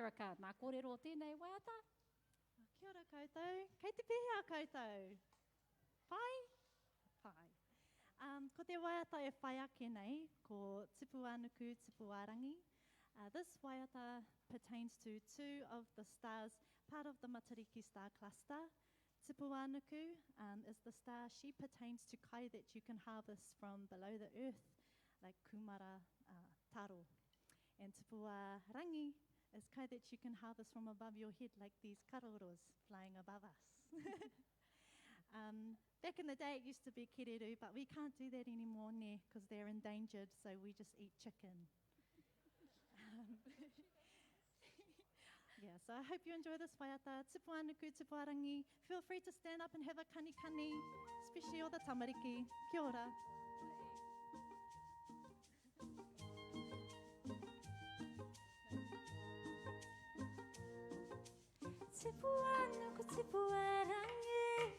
Erika, nā kōrero tēnei waiata. Kia ora koutou, kei te pēhea koutou. Pai? Pai. Ko te waiata e whai ake nei, ko Tipu Anuku, Tipu Arangi. This waiata pertains to two of the stars, part of the Matariki star cluster. Tipu Anuku is the star, she pertains to kai that you can harvest from below the earth, like kumara, taro. And Tipu Arangi is kai that you can harvest from above your head, like these karoros flying above us. Back in the day, it used to be kereru, but we can't do that anymore, because they're endangered, so we just eat chicken. Yeah, so I hope you enjoy this waiata. Tipu Anuku, Tipu Arangi. Feel free to stand up and have a kani, especially all the tamariki. Kia ora. Tipu Anuku, Tipu Arangi.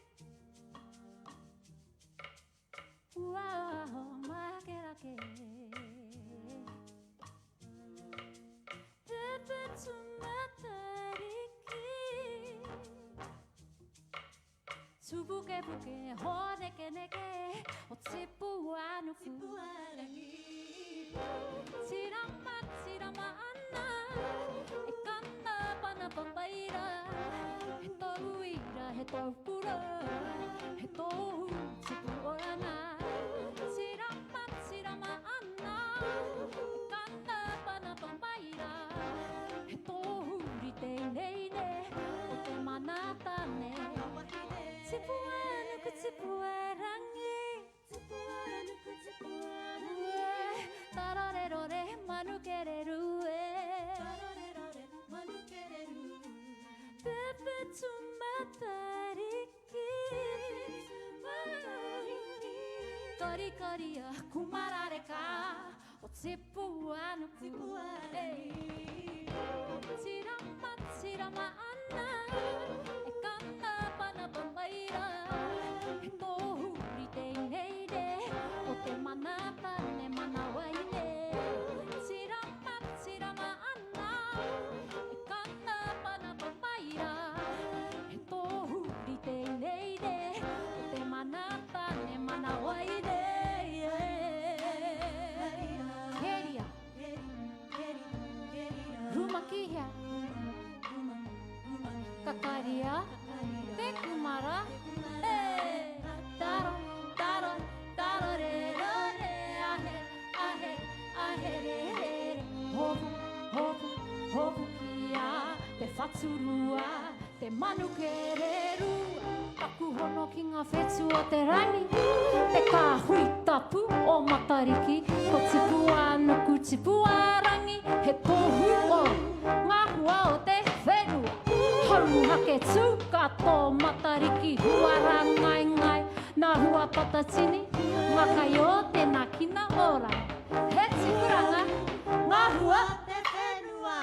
Wow, makerake. Tepetu matariki. Tubuke buke, ho neke neke. O Tipu Anuku, Tipu Arangi. he tau pura, he tohu tipu orana. Sirama ana, e kana pana pambaira, he tohu rite nei ne, o te manata ne. Tipu anuku tipu arangi, tipu anuku tipu arangi. Tararerore manukereru e, tararerore manukereru. Pepe tumatariki, kari kari a kumarareka, o tipu anuku. Tirama ana, e kana pana pambaira, he tohu rite nei ne, o te manata ne manawai ne. Tirama ana, e kana pana pambaira, he tohu rite nei ne, o te manata ne manawai ne. Heria, rumakihia, kakaria, te kumara, taro, taro, taro re ro re, ahe, ahe, ahe re re, hopu, hopu, hopu kia, te whaturua, te manukereru, taku hono ki ngā whetū o te rangi, te kāhui tapu o matariki, ko tipu anuku tipu arangi, he tohu o ngā hua o te whenua. Haru hake tū kato matariki, huara ngai ngai, nā hua patatini, ngakai o tēnā kina ora. He tikuranga, ngā hua te whenua.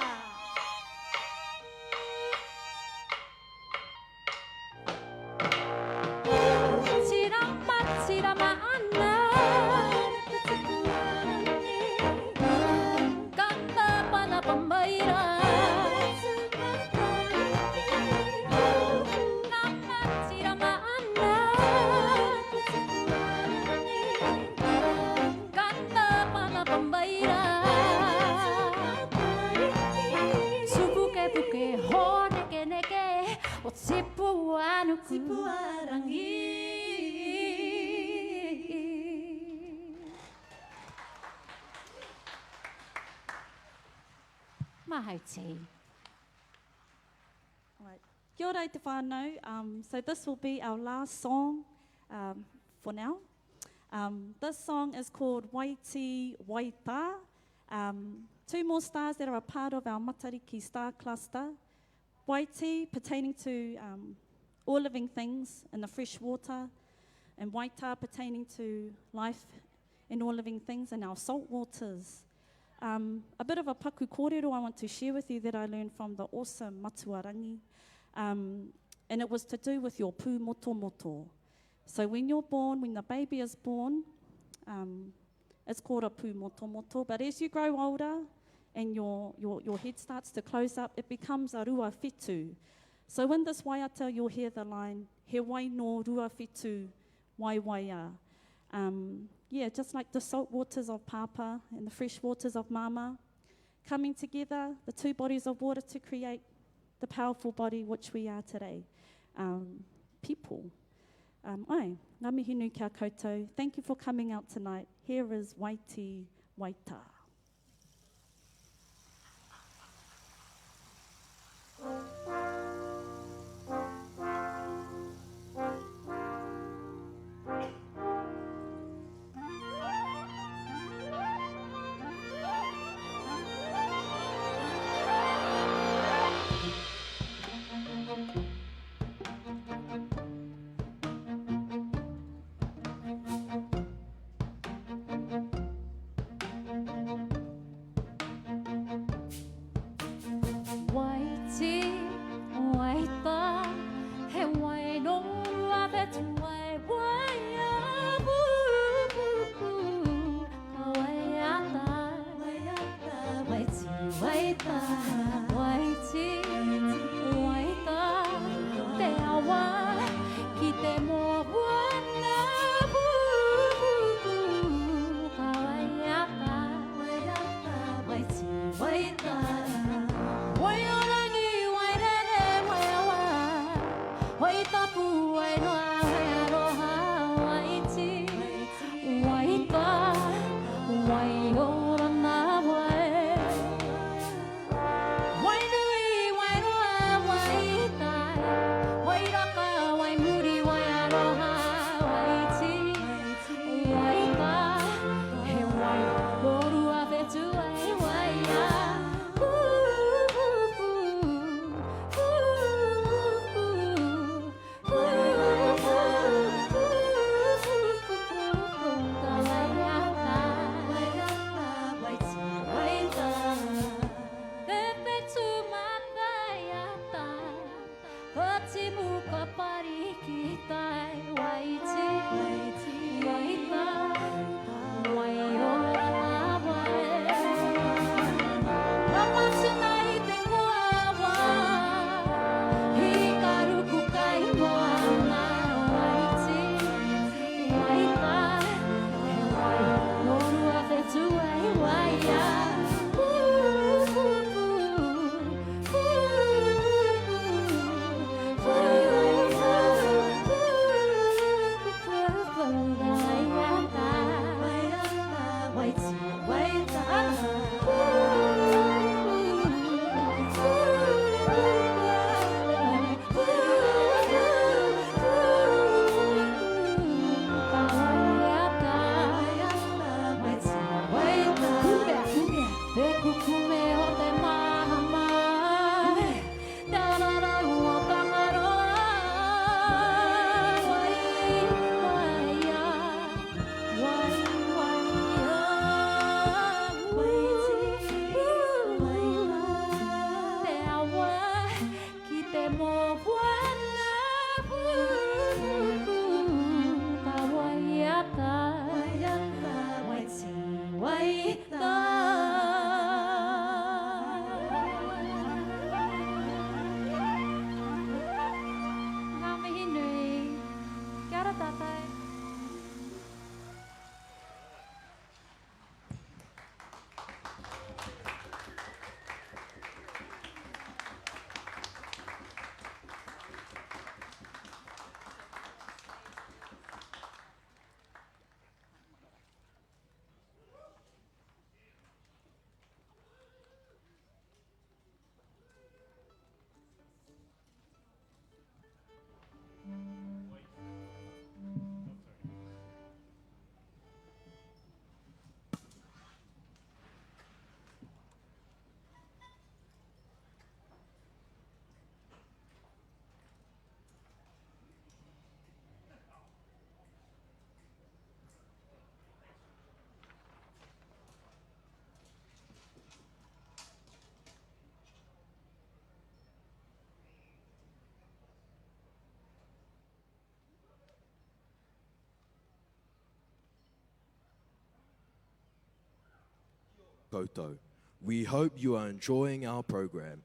Tirama ana, kana pana pambaira, tirama ana, kana pana pambaira, supuke puke honeke neke, o tipu anuku Tipu arangi. Mahauti. Right. Kia ora i te whānau. So this will be our last song for now. This song is called Waiti Waita. Two more stars that are a part of our Matariki star cluster. Waiti pertaining to all living things in the fresh water, and Waita pertaining to life in all living things in our salt waters. A bit of a paku kōrero I want to share with you that I learned from the awesome Matuarangi. And it was to do with your pū moto moto. So when you're born, when the baby is born, it's called a pū moto moto. But as you grow older and your head starts to close up, it becomes a rua whetū. So in this waiata, you'll hear the line, he wai no rua whetū wai waia. Yeah, just like the salt waters of Papa and the fresh waters of Mama, coming together, the two bodies of water to create the powerful body which we are today, people. Ai, ngā mihi nui kia koutou. Thank you for coming out tonight. Here is Waiti Waita. Wait Koutou. We hope you are enjoying our program.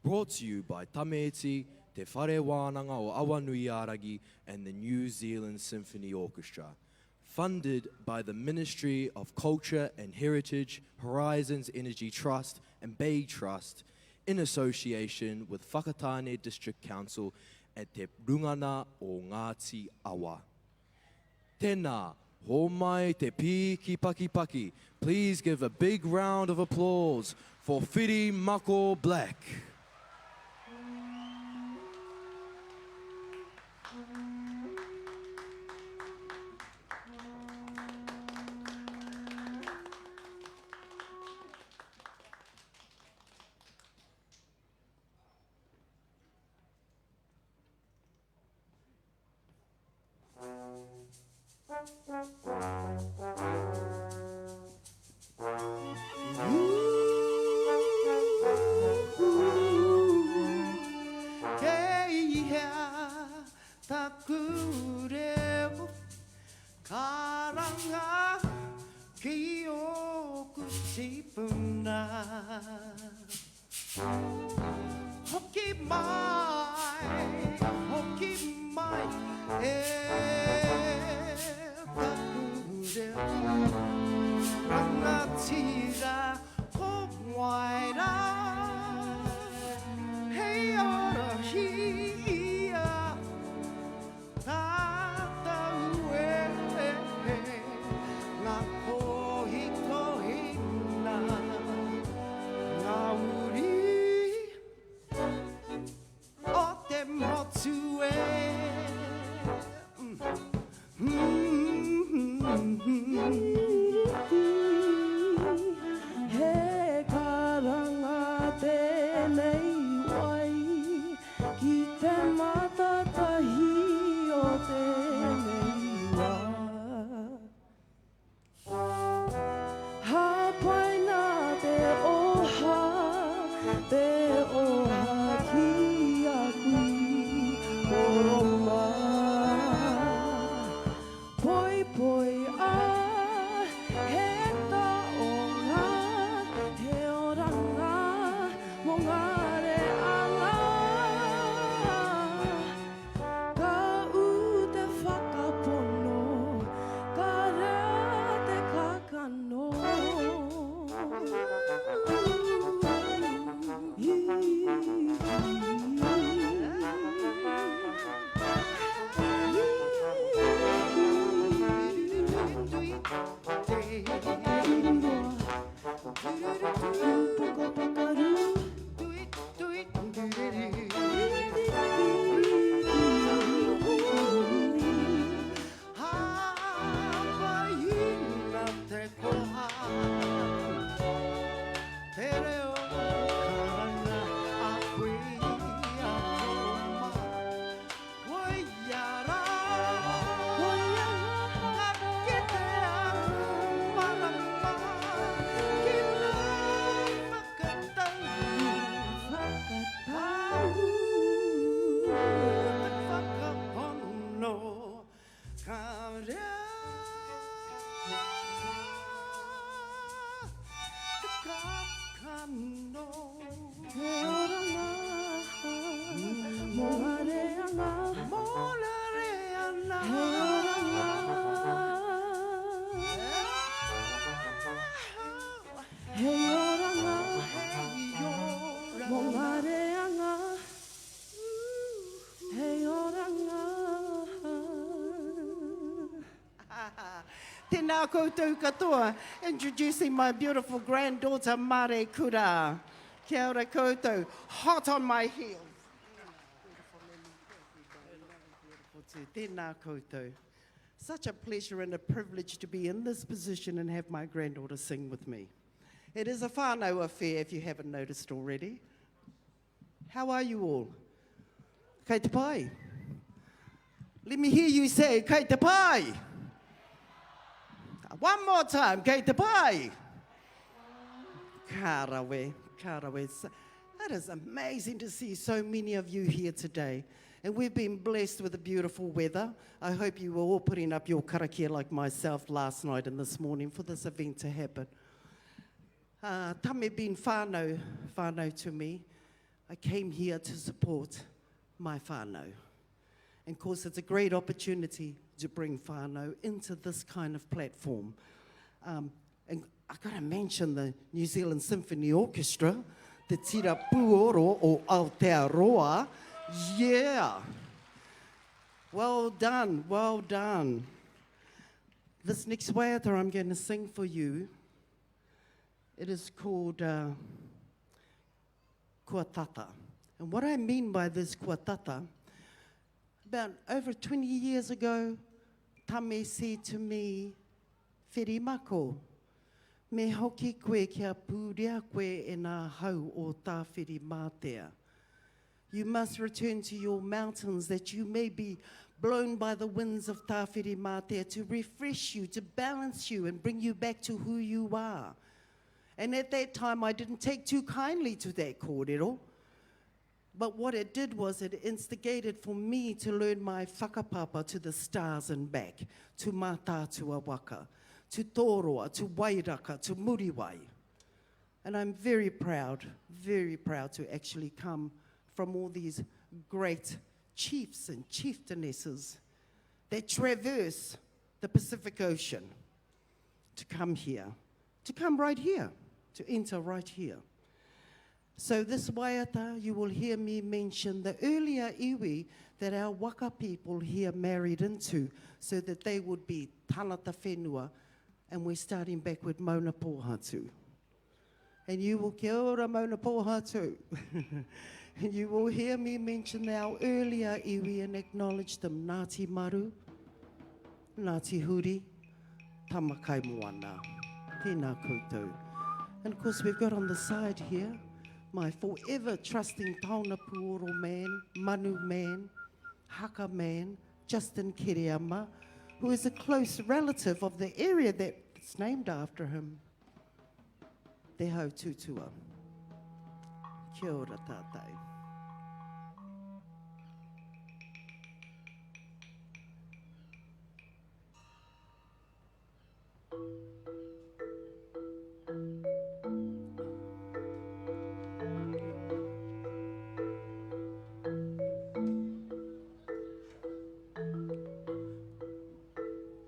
Brought to you by Tameiti, Te Whare Wānanga o Awanuiaragi and the New Zealand Symphony Orchestra. Funded by the Ministry of Culture and Heritage, Horizons Energy Trust and Bay Trust, in association with Whakatane District Council and Te Rungana o Ngāti Awa. Tēnā, ho mai te pī ki paki paki. Please give a big round of applause for Whiri Mako Black. tēnei wai, ki te matatahi o tēnei wā. Hapaina te oha ki a kui koroma. Poi poi a he taonga, he oranga mo ngā reanga. Ka u te whakapono, ka rea te kakano. Tēnā koutou katoa, introducing my beautiful granddaughter, Mare Kura. Kia ora koutou, hot on my heels. Tēnā koutou. Such a pleasure and a privilege to be in this position and have my granddaughter sing with me. It is a whānau affair, if you haven't noticed already. How are you all? Kei te pai. Let me hear you say, kei te pai. One more time, kei te pai. Karawe, karawe. That is amazing to see so many of you here today. And we've been blessed with the beautiful weather. I hope you were all putting up your karakia like myself last night and this morning for this event to happen. Tame been whānau to me. I came here to support my whānau. And of course, it's a great opportunity to bring whānau into this kind of platform. And I've got to mention the New Zealand Symphony Orchestra, the Tira Puoro o Aotearoa. Yeah. Well done, well done. This next waiata I'm going to sing for you, it is called Kua Tata. And what I mean by this Kua Tata, about over 20 years ago, Tame said to me, Whiri mako, me hoki koe kia pūrea koe e nā hau o tā whiri mātea. You must return to your mountains that you may be blown by the winds of tā whiri mātea to refresh you, to balance you and bring you back to who you are. And at that time, I didn't take too kindly to that kōrero. But what it did was it instigated for me to learn my whakapapa to the stars and back, to Mātātua Waka, to Tōroa, to Wairaka, to Muriwai. And I'm very proud to actually come from all these great chiefs and chieftainesses that traverse the Pacific Ocean to come here, to come right here, to enter right here. So this waiata, you will hear me mention the earlier iwi that our waka people here married into so that they would be tanata whenua, and we're starting back with Mauna Pohatu. And you will kia ora Mauna Pohatu. And you will hear me mention our earlier iwi and acknowledge them. Ngāti Maru, Ngāti Huri, Tamakai Moana. Tēnā koutou. And of course we've got on the side here my forever trusting Tauna Puoro man, Manu man, Haka man, Justin Kiriama, who is a close relative of the area that's named after him. Te hau tutua. Kia ora tātai.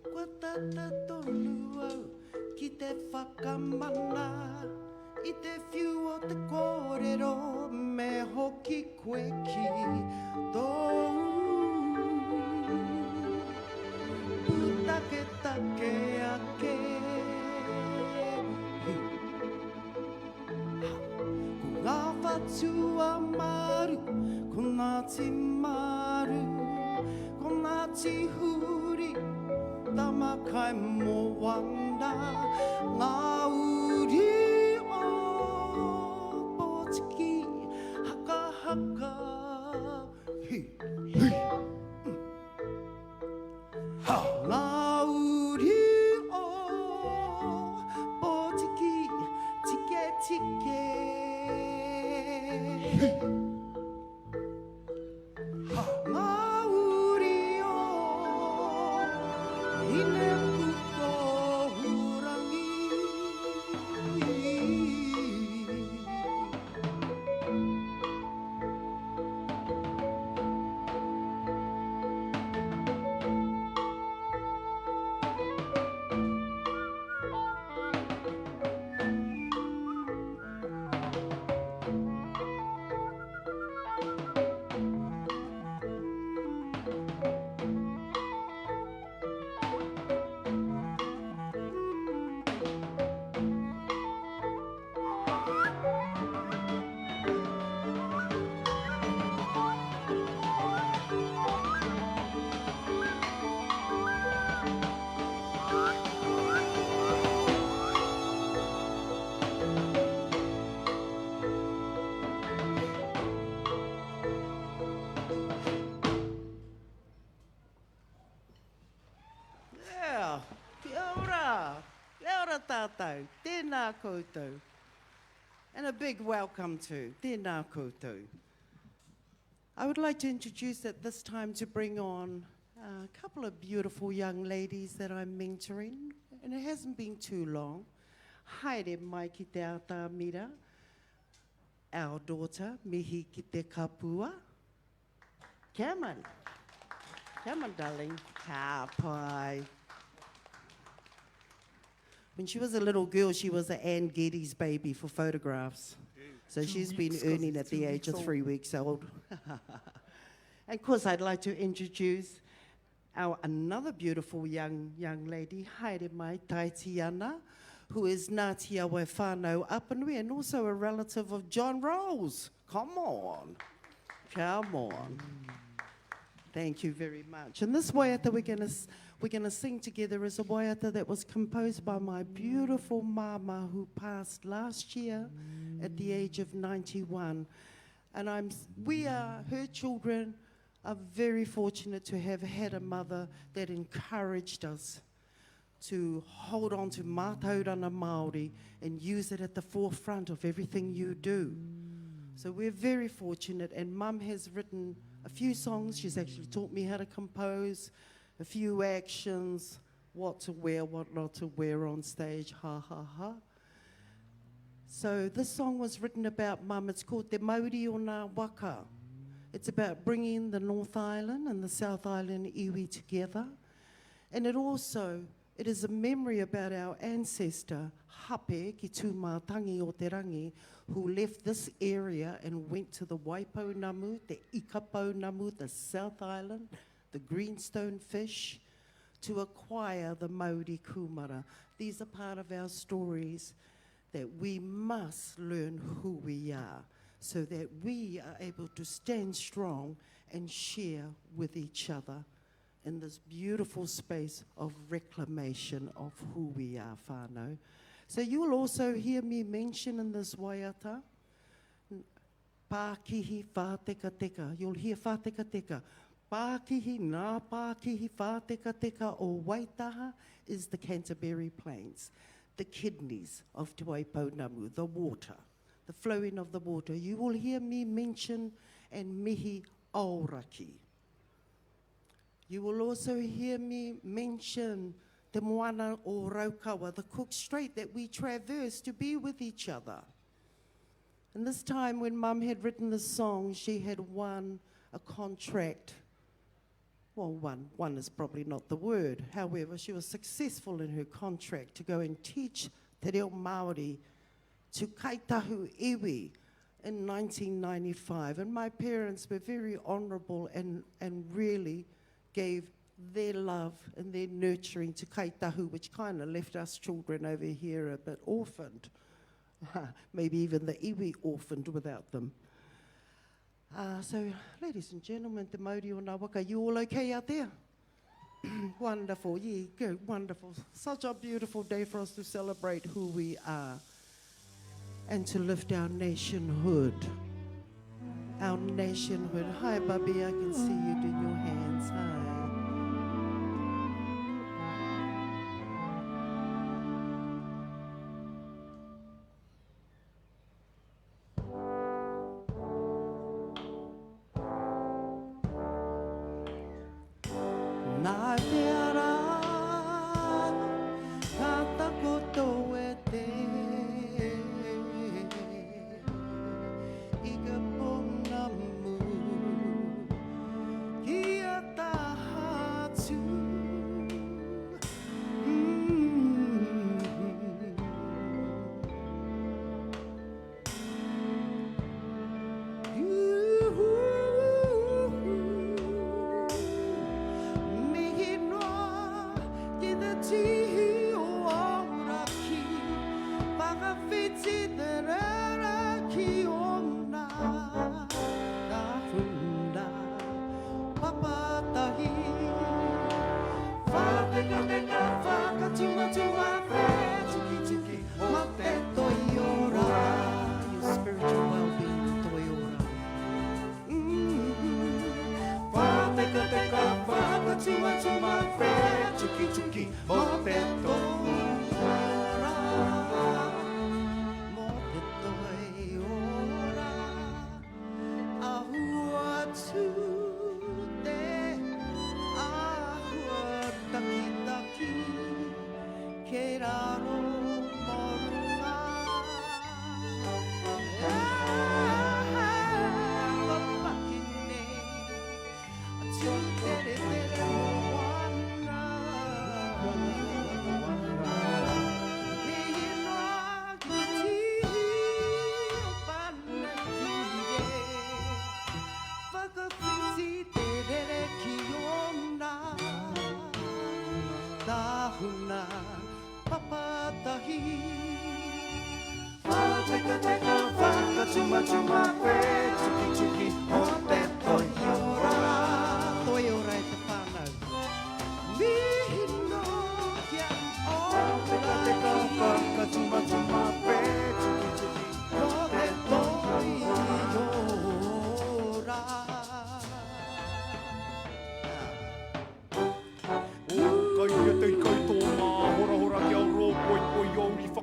Kua tata tonu au ki te whakamana I te whiu o te kōrero me hoki koe ki tōu. Putake take ake. Ko ngā whatua maru, ko ngā ti maru, ko ngā ti huri, tama kai mo wanda, ngā uri tātou, tēnā koutou. And a big welcome to tēnā koutou. I would like to introduce at this time to bring on a couple of beautiful young ladies that I'm mentoring, and it hasn't been too long. Haere mai ki te ata mira, our daughter, Mihi ki te kapua. Come on. Come on, darling. Ka pai. When she was a little girl, she was an Anne Geddes baby for photographs. So she's been earning at the age of 3 weeks old. And of course, I'd like to introduce our another beautiful young lady, Haere mai Taitiana, who is Ngāti Awa whānau Apanui and also a relative of John Rolls. Come on. Come on. Thank you very much. And this waiata we're gonna sing together is a waiata that was composed by my beautiful mama who passed last year at the age of 91. And we are, her children are very fortunate to have had a mother that encouraged us to hold on to mātauranga Māori and use it at the forefront of everything you do. So we're very fortunate, and Mum has written a few songs. She's actually taught me how to compose, a few actions, what to wear, what not to wear on stage, ha ha ha. So this song was written about Mum. It's called Te Mauri o Ngā Waka. It's about bringing the North Island and the South Island iwi together. And it is a memory about our ancestor, Hape, ki tūmātangi o te rangi, who left this area and went to the Waipounamu, the Ikapounamu, the South Island, the greenstone fish, to acquire the Māori kumara. These are part of our stories that we must learn who we are so that we are able to stand strong and share with each other in this beautiful space of reclamation of who we are, whānau. So you will also hear me mention in this waiata Pākihi whāteka teka. You'll hear whāteka teka. Pākihi, nā Pākihi whāteka teka o Waitaha is the Canterbury Plains, the kidneys of Te Waipounamu, the water, the flowing of the water. You will hear me mention and mihi auraki. You will also hear me mention Te moana o Raukawa, the Cook Strait that we traverse to be with each other. And this time when Mum had written this song, she had won a contract. Well, one is probably not the word. However, she was successful in her contract to go and teach Te Reo Māori to Kaitahu Iwi in 1995. And my parents were very honourable and really gave their love and their nurturing to Kaitahu, which kind of left us children over here a bit orphaned. Maybe even the iwi orphaned without them. So, ladies and gentlemen, te Māori o ngā waka, you all okay out there? Wonderful, yeah, good, wonderful. Such a beautiful day for us to celebrate who we are and to lift our nationhood. Our nationhood. Hi, Bubby, I can see you doing your hands. Hi. Nā te ara, ka takoto e te, I ka ponamu, ki a tahatu.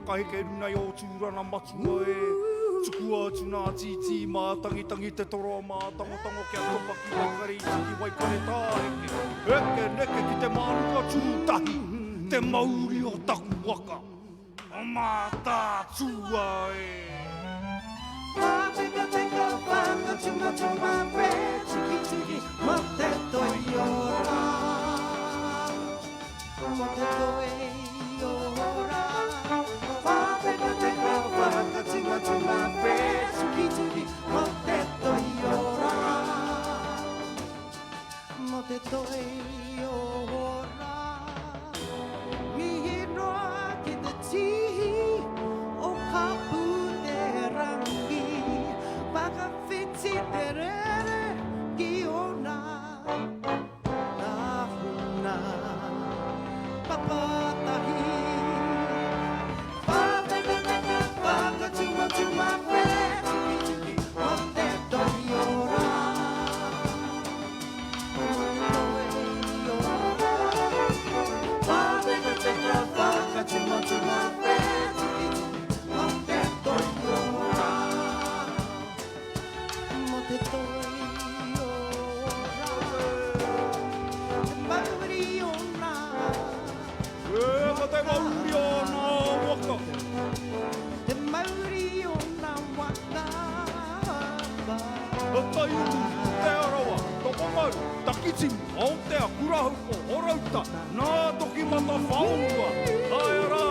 Heke runa i o tūrana matua e tukua tuna titi mā tangitangi te toro mā tangotango kia topa ki wakari tiki waikare tāheke heke neke ki te mānuka tūtahi te mauri o taku waka o mā tātua e Pāpeka teka whanga tuma tuma pe tiki tiki ma te toi o rā ma te toi o rā Tuma tuma pe tuki tuki mo te toi o rā mo te toi o rā mihi noa ki te tihi o ka pu te rangi whakawhiti te rere ki o nā huna papatahi Tuma tuma pe, tiki tiki, o te te toi o rā. Te mauri o nā. Ko te mauri o nā waka. Te mauri o nā waka. Tai utu te arawa, toko mau, takiti Aotea kurahu o Horauta, nā toki mata whaonua. Ai rā,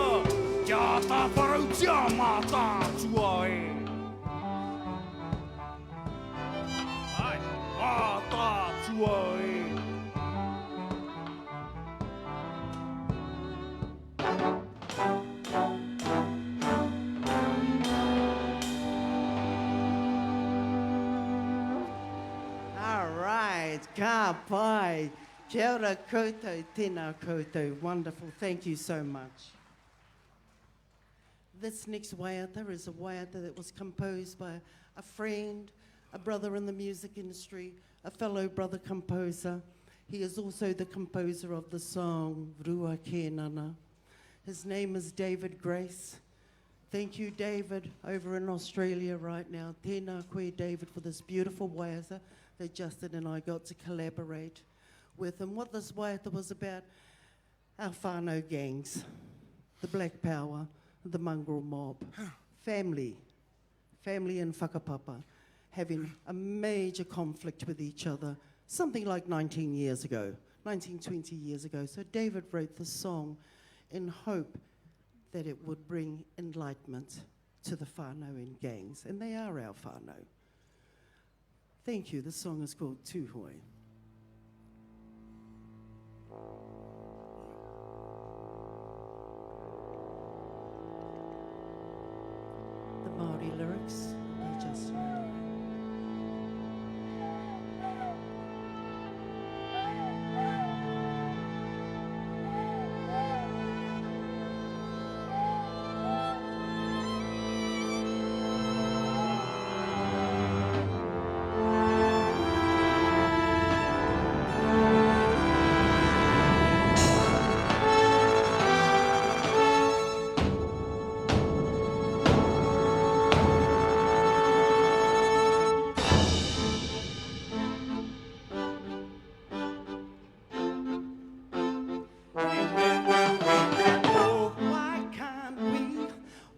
kia tā parautia mā tātua e. Ai, mā tātua e. All right, ka pai. Kia ora koutou, tēnā koutou. Wonderful, thank you so much. This next waiata is a waiata that was composed by a friend, a brother in the music industry, a fellow brother composer. He is also the composer of the song Rua Ke Nana. His name is David Grace. Thank you, David, over in Australia right now. Tēnā koe, David, for this beautiful waiata that Justin and I got to collaborate with. And what this waiata was about, our whānau gangs, the Black Power, the mongrel mob, family and whakapapa, having a major conflict with each other, something like 19, 20 years ago. So David wrote this song in hope that it would bring enlightenment to the whānau and gangs, and they are our whānau. Thank you. This song is called Tūhoi. The Māori lyrics by Justin Riley.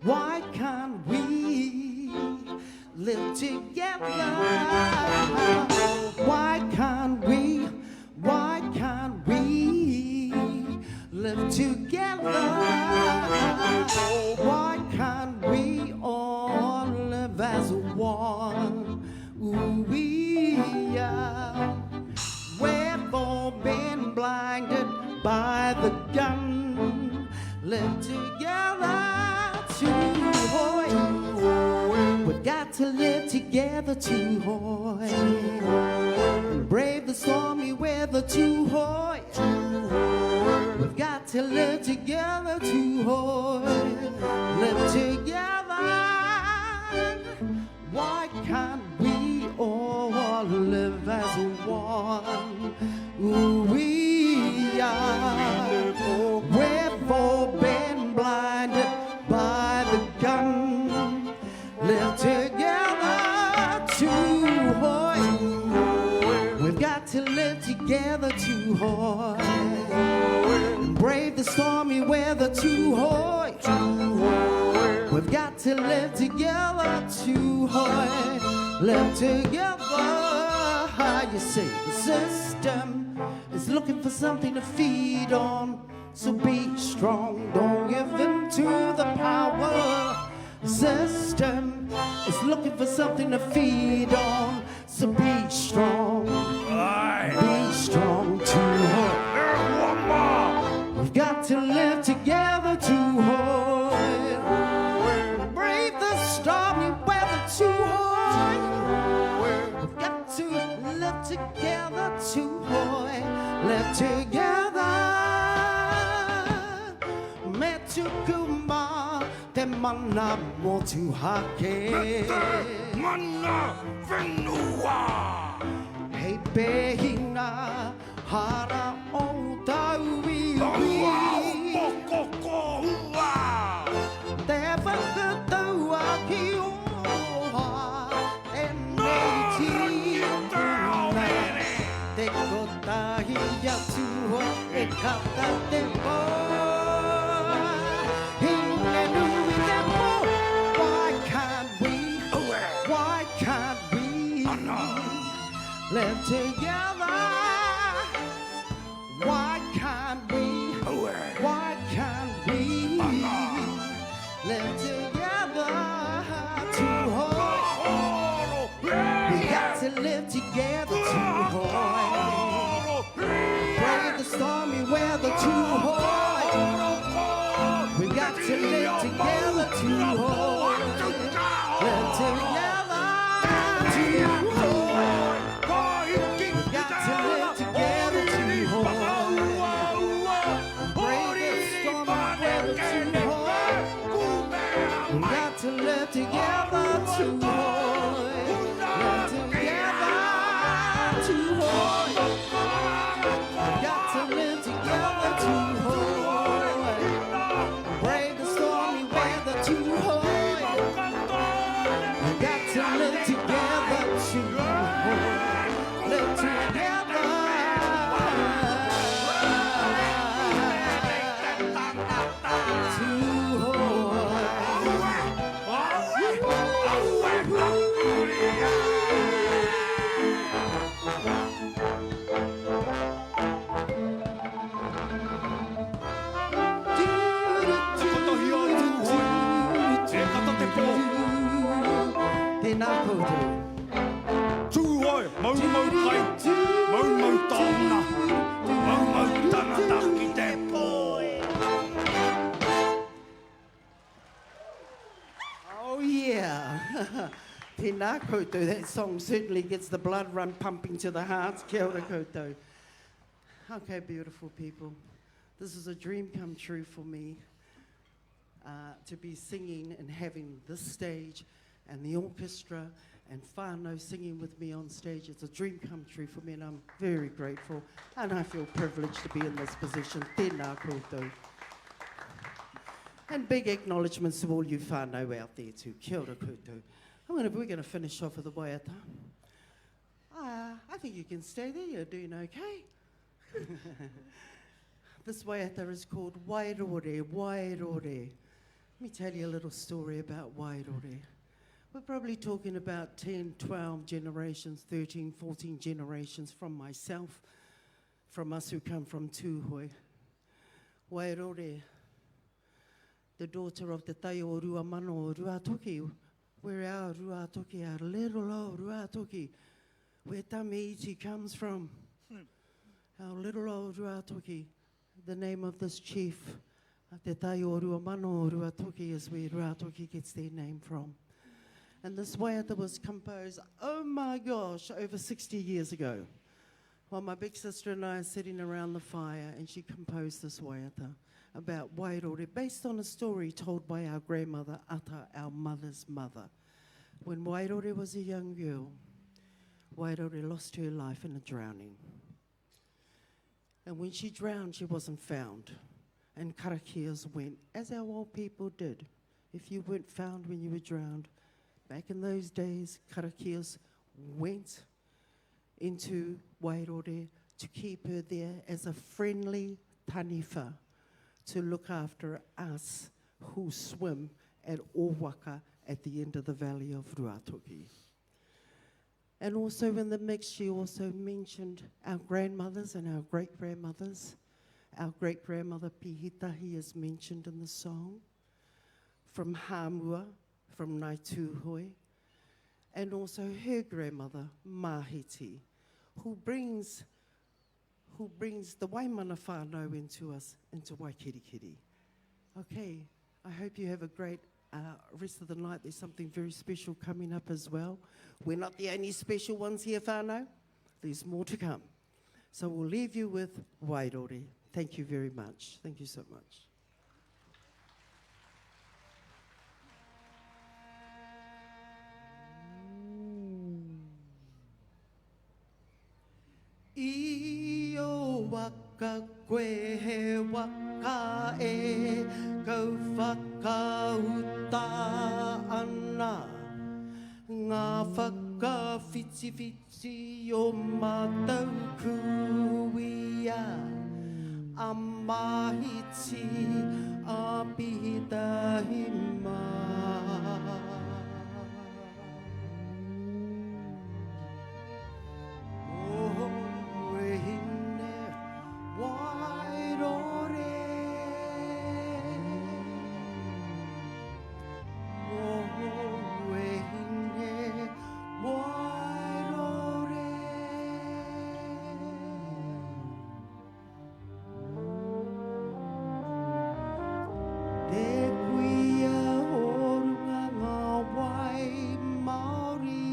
Why can't we live together? Why can't we live together? Why can't we all live as one? We are. We've all been blinded by the gun. Live together. We've got to live together to hoy. Brave the stormy weather to hoy. We've got to live together to hoy. Live together. Why can't we all live as one? We are. We've all been blinded by the gun. Live together to hoy. We've got to live together to hoy. Brave the stormy weather to hoy. We've got to live together to hoy. Live together. You see, the system is looking for something to feed on. So be strong, don't give in to the power. System is looking for something to feed on. So be strong, be strong to hold. We've got to live together to hold. Brave the stormy weather to hold. We've got to live together to hold. Live together. Me tukuma te mana mo tu hake. Mana whenua. Hei pehina hara o tau iwi. Mokoko ua. Te whakatau a ki oha e nei ti. te kotahi atu hoi e kaka te po. Hine nui te po. Why can't we live together? Why can't we live together? Too hard. We got to live together. Too hard. Brave the stormy weather. Too hard. We got to live together. Too hard. Live together. Too hard. We got to live together. Too hard. Brave the stormy weather. Too hard. We got to live together. Too hard. Live together. Too hard. We got to live together. Too hard. Brave the stormy weather. Too hard. We got to live together. Too hard. Live together. Too Tēnā koutou. Tū hoi, mau mau kai, mau mau tāna, mau mau tangata ki te poi. Oh yeah. Tēnā koutou. That song certainly gets the blood run pumping to the heart. Kia ora koutou. Okay, beautiful people. This is a dream come true for me. To be singing and having this stage and the orchestra and whānau singing with me on stage. It's a dream come true for me and I'm very grateful and I feel privileged to be in this position. Tēnā koutou. And big acknowledgements to all you whānau out there too. Kia ora koutou. We're going to finish off with the waiata. I think you can stay there. You're doing okay. This waiata is called Wairore, Wairore. Let me tell you a little story about Wairore. We're probably talking about 10, 12 generations, 13, 14 generations from myself, from us who come from Tūhoe. Wairore, the daughter of the tai o Ruamano o Ruatoki. We're our Ruatoki, our little old Ruatoki, where Tameiti comes from. Our little old Ruatoki, the name of this chief, Te Tai o Ruamano o Ruatoki, is where Ruatoki gets their name from. And this waiata was composed, oh my gosh, over 60 years ago. While my big sister and I are sitting around the fire, and she composed this waiata about Wairore, based on a story told by our grandmother, Ata, our mother's mother. When Wairore was a young girl, Wairore lost her life in a drowning. And when she drowned, she wasn't found. And karakias went, as our old people did. If you weren't found when you were drowned, back in those days, karakias went into Wairore to keep her there as a friendly taniwha to look after us who swim at Owaka at the end of the valley of Ruatoki. And also in the mix, she also mentioned our grandmothers and our great-grandmothers. Our great-grandmother Pihitahi is mentioned in the song, from Hamua, from Naitūhoe, and also her grandmother, Mahiti, who brings the Waimana whānau into us, into Waikirikiri. Okay, I hope you have a great rest of the night. There's something very special coming up as well. We're not the only special ones here, whānau. There's more to come. So we'll leave you with Wairore. Thank you very much. Thank you so much. Io waka koe he waka e kau whakauta ana ngā whaka ka whiti whiti o mātou kuia a mahiti a pihitahima. Oh, e hine wairore. Oh, e hine wairore. Te kuia orunga ngā wai Māori.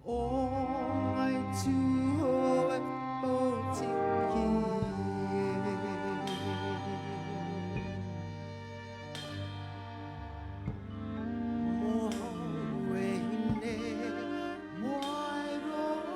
O ngai tūhoe o tiki. Moho e hine wairore.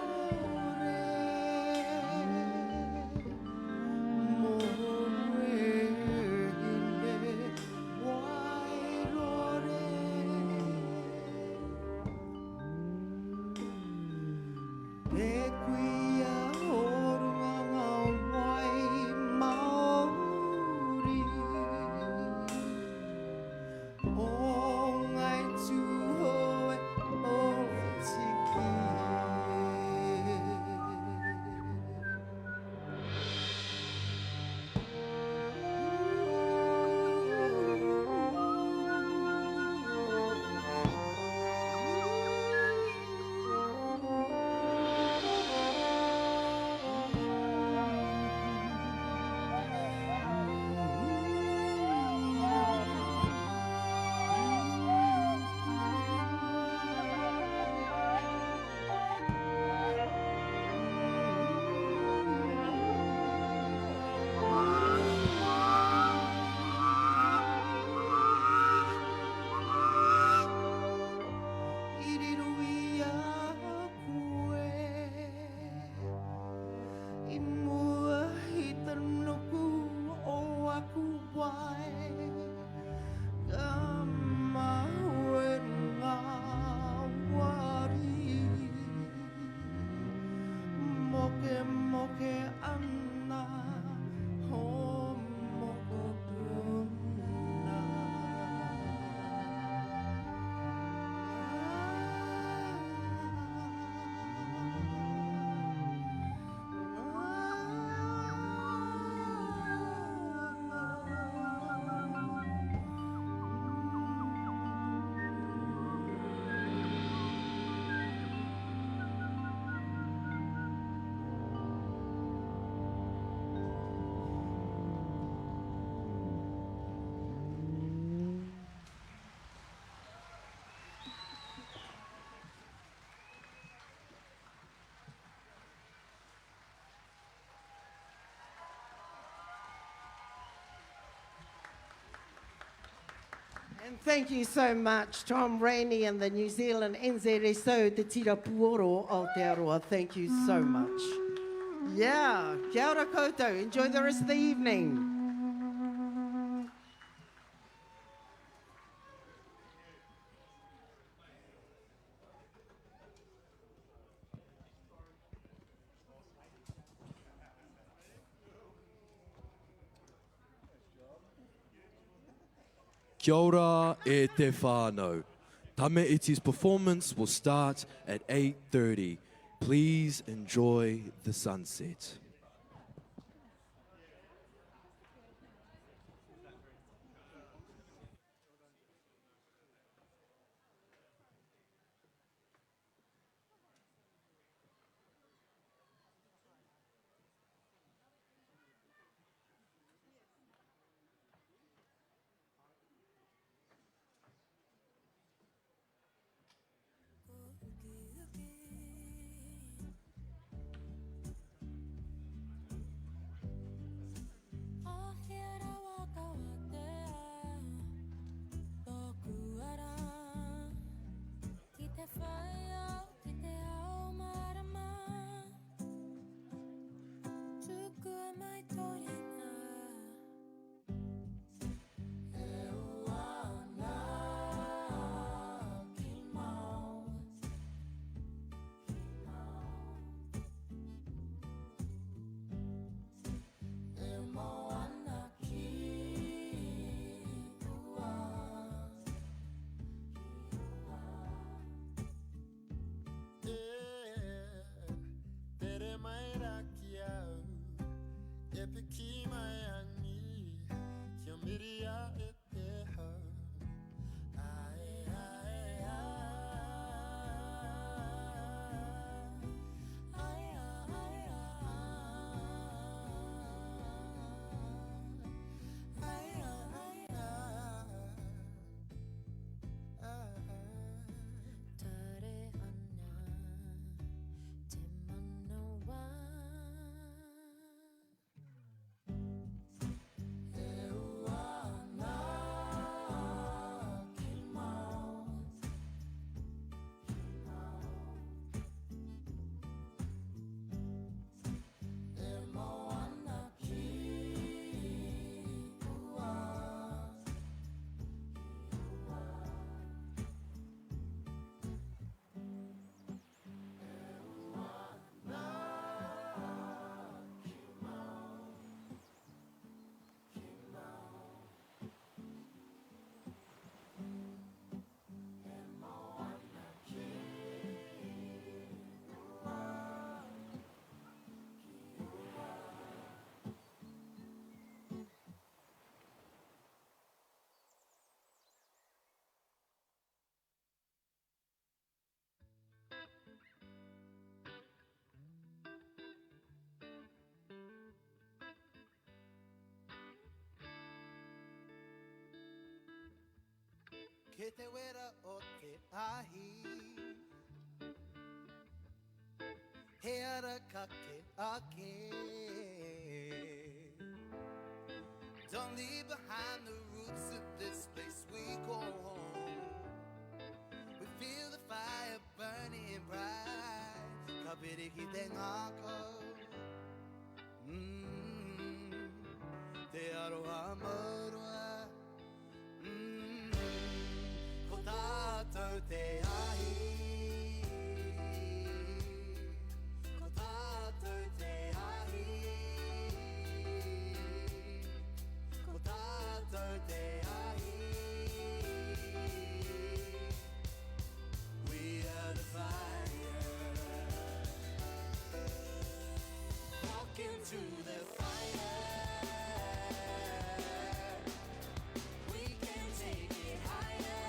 And thank you so much, Tom Rainey and the New Zealand NZSO Te Tira Puoro Aotearoa. Thank you so much. Yeah, kia ora koutou. Enjoy the rest of the evening. Kia ora e te whānau. Tame Iti's performance will start at 8:30. Please enjoy the sunset. Ke te wera o te ahi He ara ka ke ake Don't leave behind the roots of this place we call home We feel the fire burning bright Kapiri ki te ngako Te aroha marua Ko tātou te ahi Ko tātou te ahi Ko tātou te ahi We are the fire Walk into the fire We can take it higher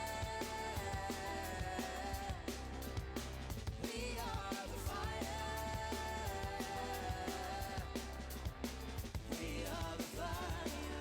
We are the fire We are the fire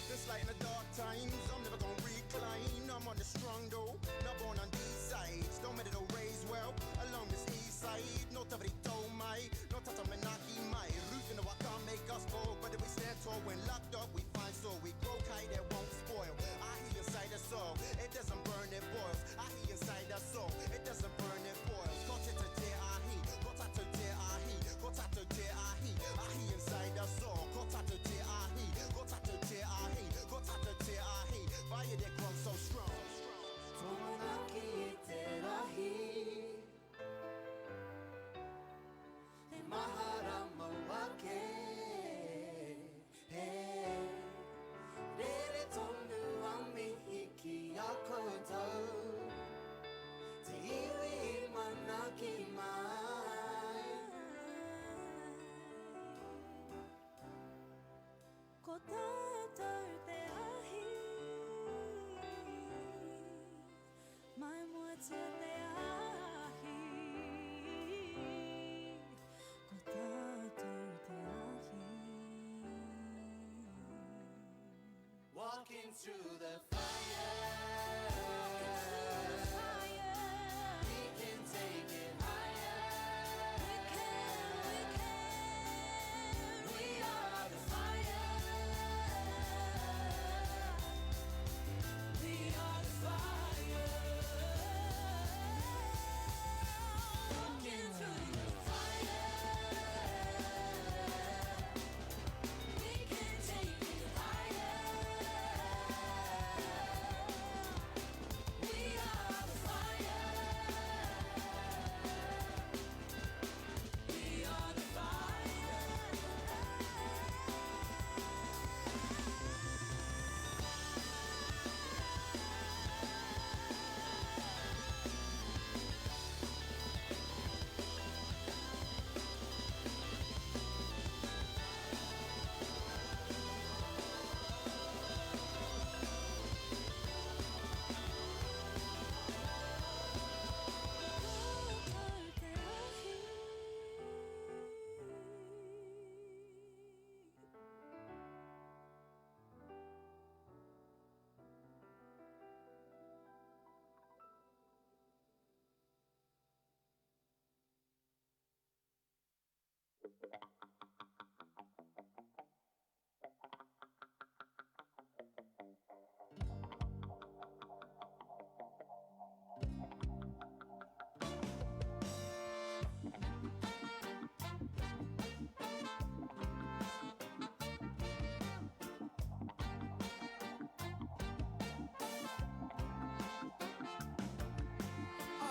Just like in the dark times, I'm never gonna recline. I'm on the strong though, not born on these sides. Don't matter the raise well, along this east side. No tabri told my, no tata menaki my. Roof in the what can't make us fall, but if we stand tall when locked up, we find soul. We grow kite that won't spoil. I hear inside the soul, it doesn't burn, it boils. I hear inside the soul, it doesn't burn, it boils. Got it to tear ahi, got it to tear ahi, got it to tear ahi. I hear inside the soul, got it to tear ahi, got it to tear ahi, got it to tear ahi. Fire that grows so strong. Tomonaki te rahi, te mahara mawake. Rere tonu ami hiki a koutou, te iwi manaki mai. Ko tātou te ahi Mai mua tia te ahi Ko tātou te ahi Walk into the fire. We can take it higher. We are the fire. We are the fire. Walk into the fire. We can take it higher. We are the fire. We are the fire. Tātou te ahi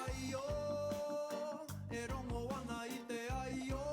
Aio, e rongo ana i te aio,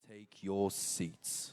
Take your seats.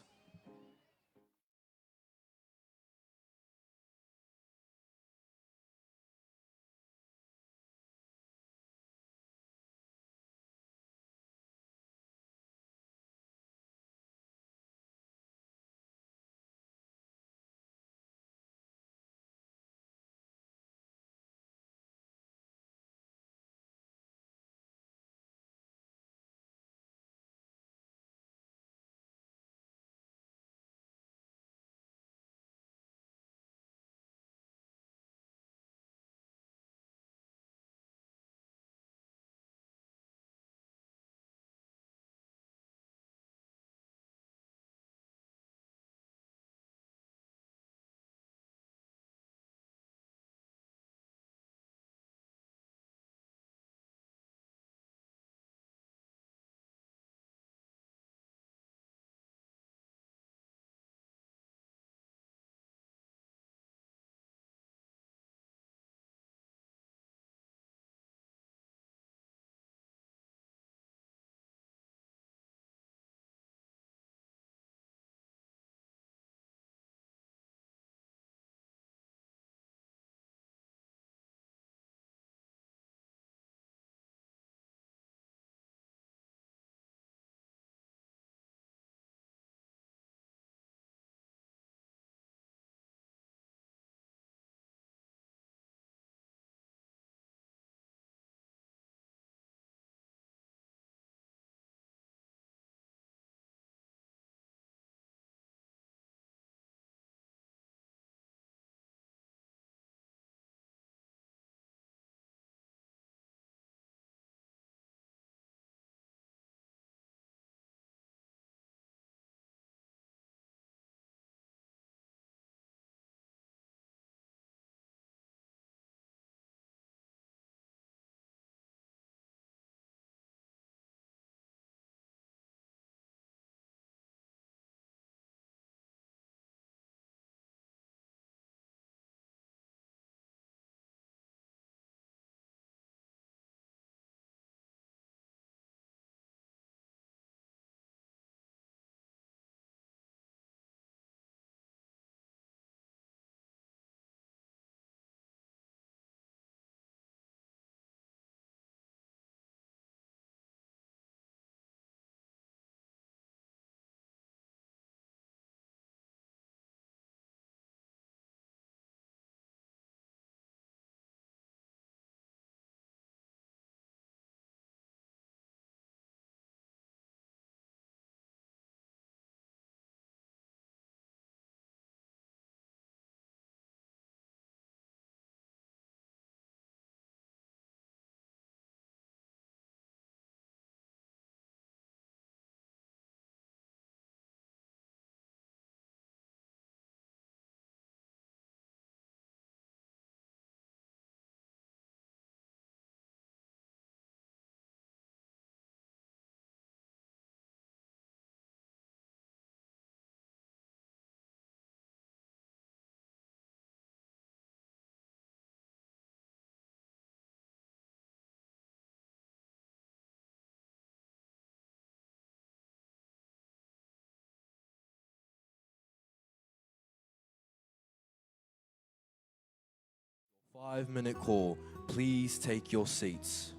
Five-minute call. Please take your seats.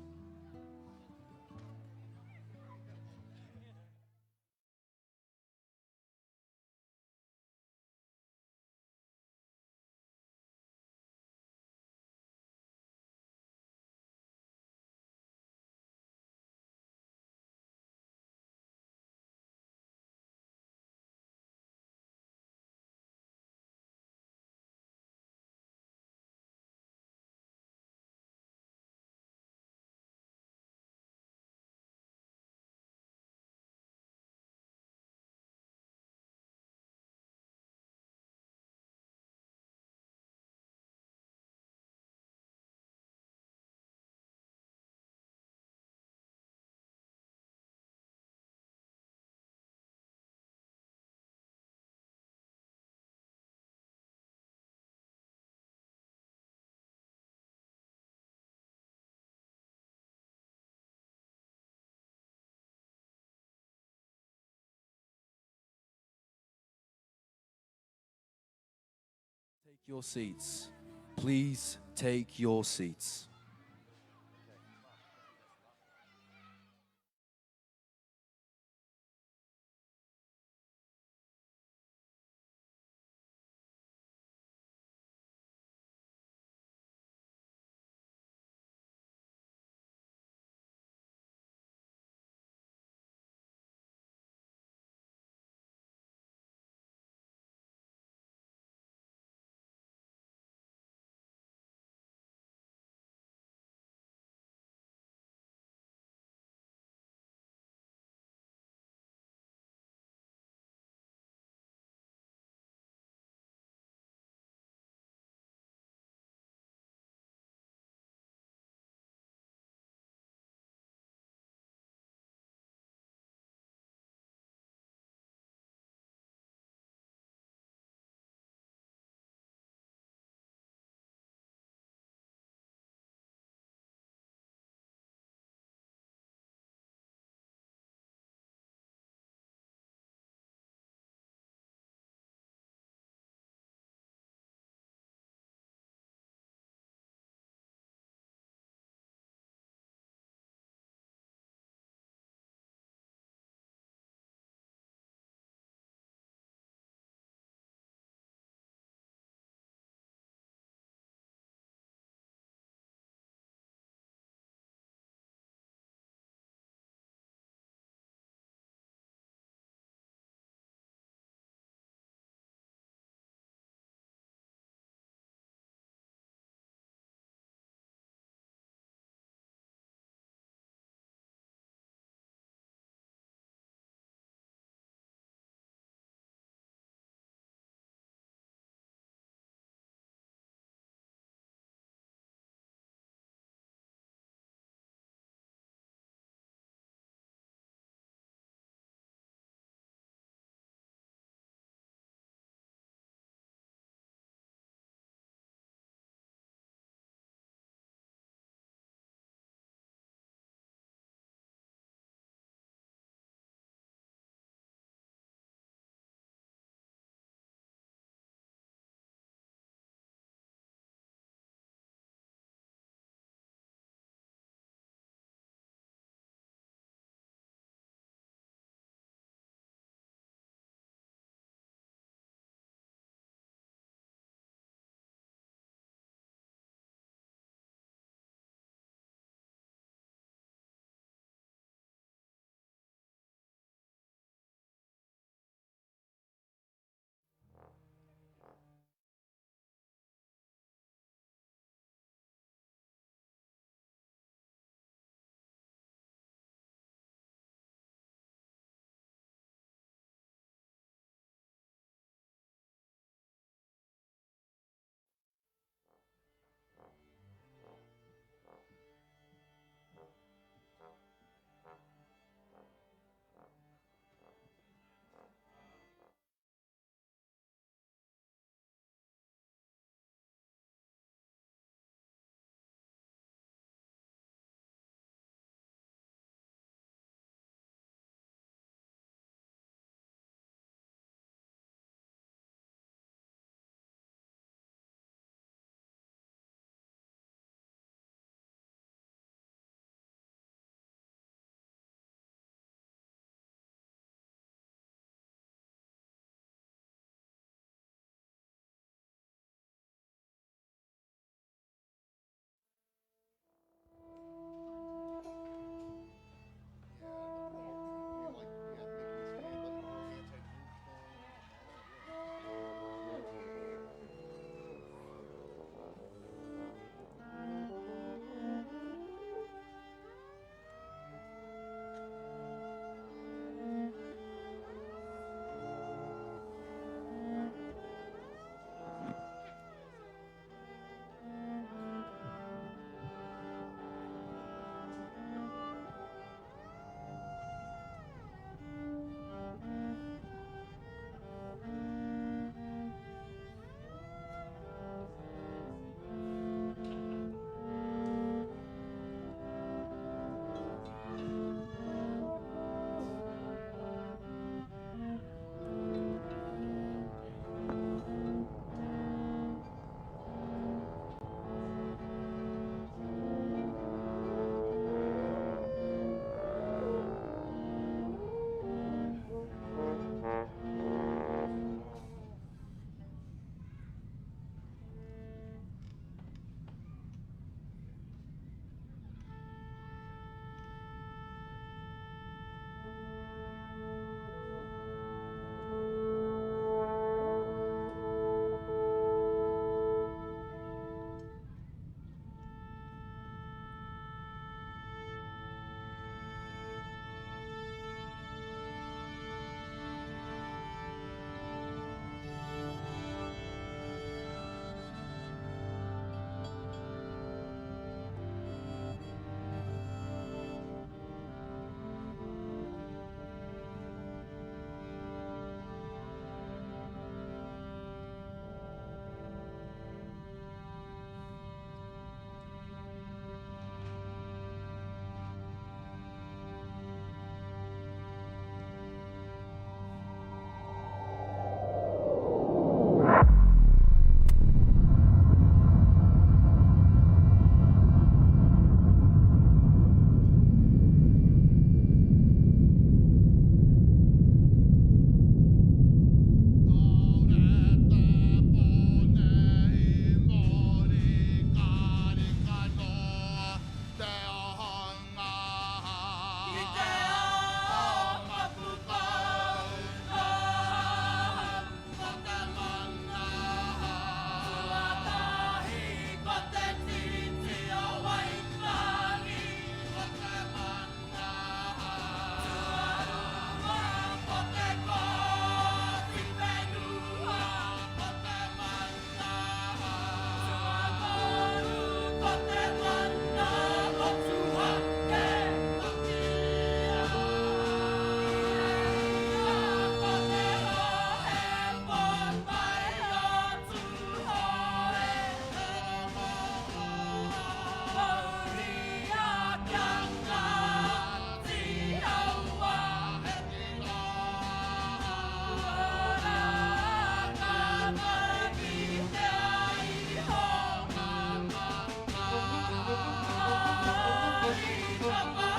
Your seats. Please take your seats.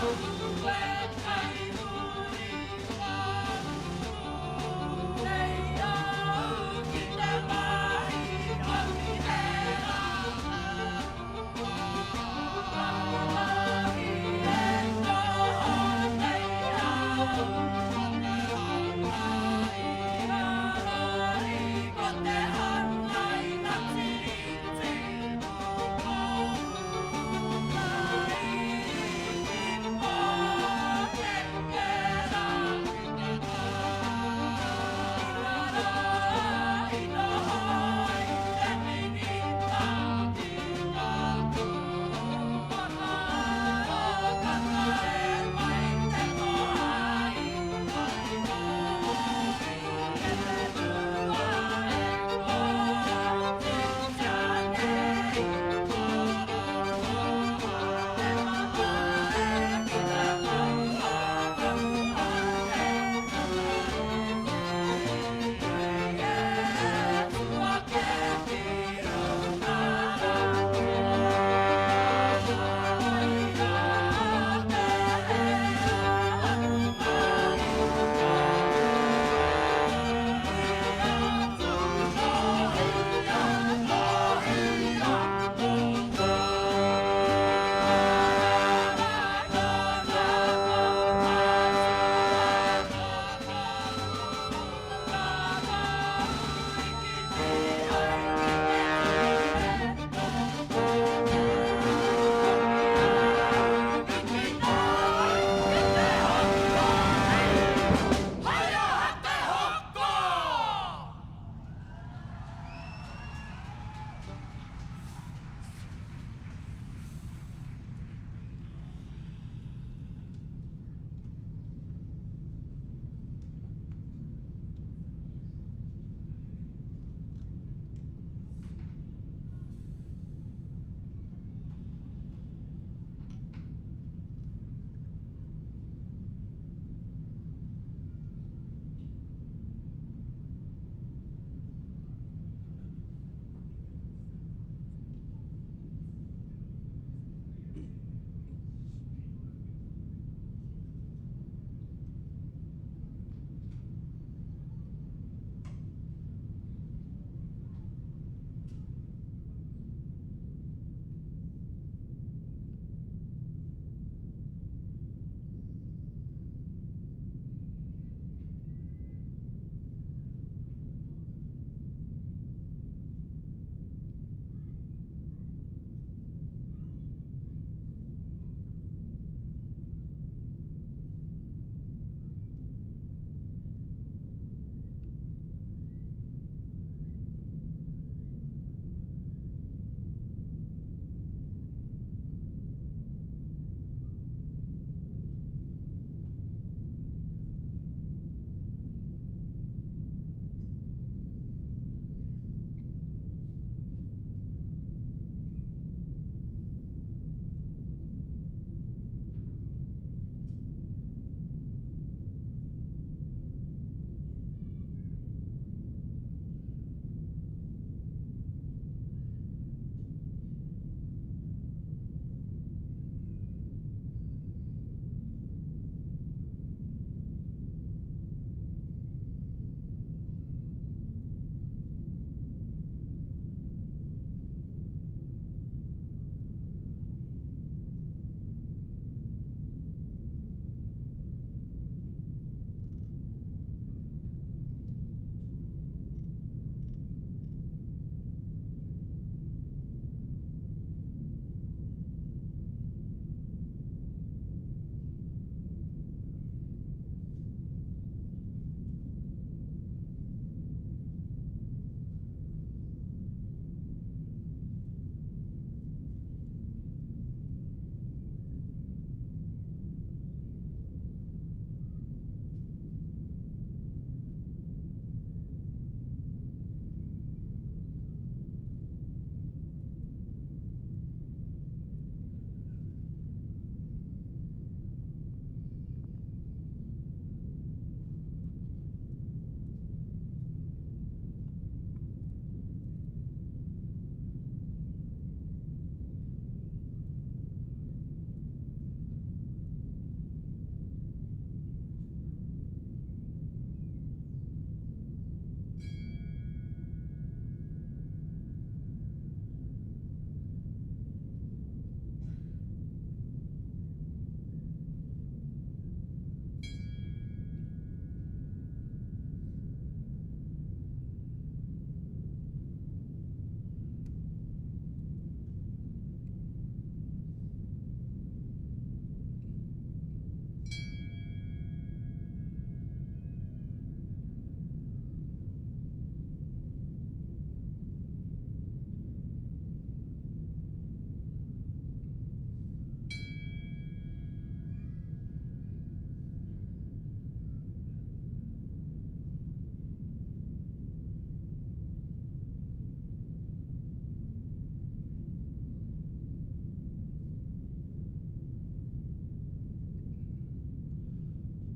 Oh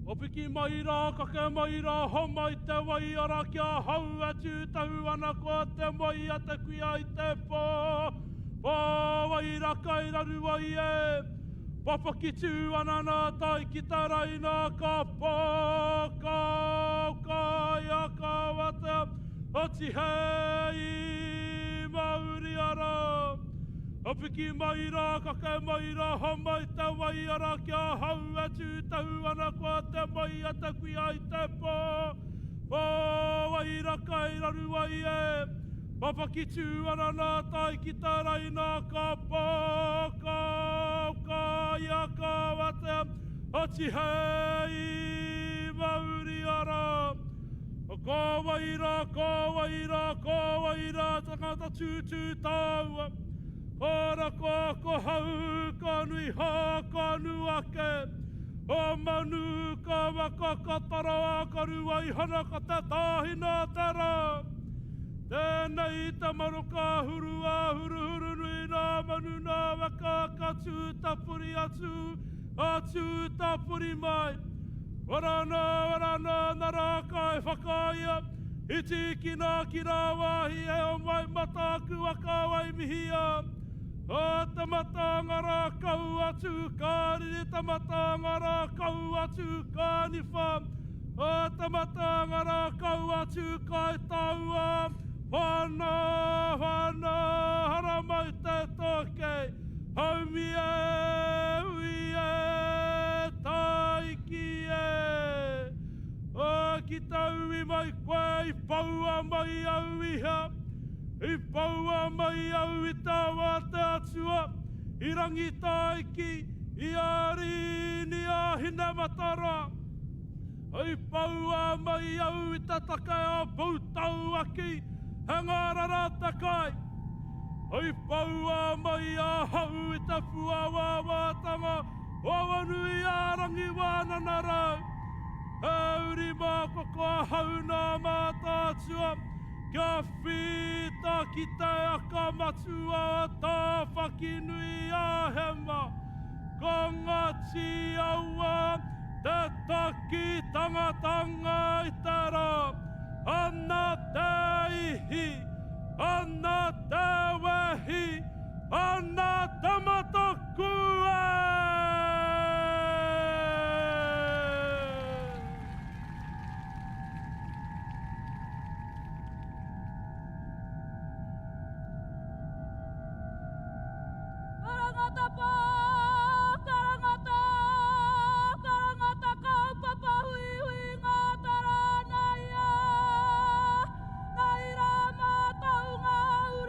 O piki mai rā, kake mai rā, homai te wai ara kia hau atu tau ana ko te mai a te kuia i te pō. Pō wai ra kai raru wai e, papaki tū ana nā tai ki tarai nā ka pō, kai a ka wata, oti hei mauri ara. O piki mai rā, kake mai rā, homai te wai ara kia hau atu tau ana kua te mai a te kuia i te pō. Pō wai ra kai raru wai e, papaki tū ana nā tai ki tarai nā ka pō, kai a ka wate, oti hei mauri ara. Ko wai rā, tangata tūtū taua. Ora ko hau ka nui hā ka nu ake. O manu ka waka ka tara akaru ai hana ka te tāhina tara. Tēnei te maro ka huru a huru nui nā manu nā waka ka tūtapuri atu tapuri mai. Warana, nara kai whakaia. Iti kina ki rā wahi e o mai mataku a ka wai mihia. O te matanga rā kau atu kāriri, te matanga rā kau atu kāniwha. O te matanga rā kau atu kai taua. Whana, hara mai te toke. Haumi e, ui e, taiki e. O ki taui mai koe, i paua mai au iha. I paua mai au i tawa te atua, i rangi taiki, i arini a hina matara. I paua mai au i te takai a pautau aki, hangara rā takai. I paua mai a hau i te fuawa wātanga, wawanui a rangi wānana rau. Hauri mā koko a hau nā mātātua, kia whita ki te aka matua tā whakinui a hema. Ko ngati aua te taki tangatanga i te rā. Ana te ihi, ana te wehi, ana te mataku e! Karangata kaupapa hui hui ngā tara nei a. Nei rā mātau ngā uri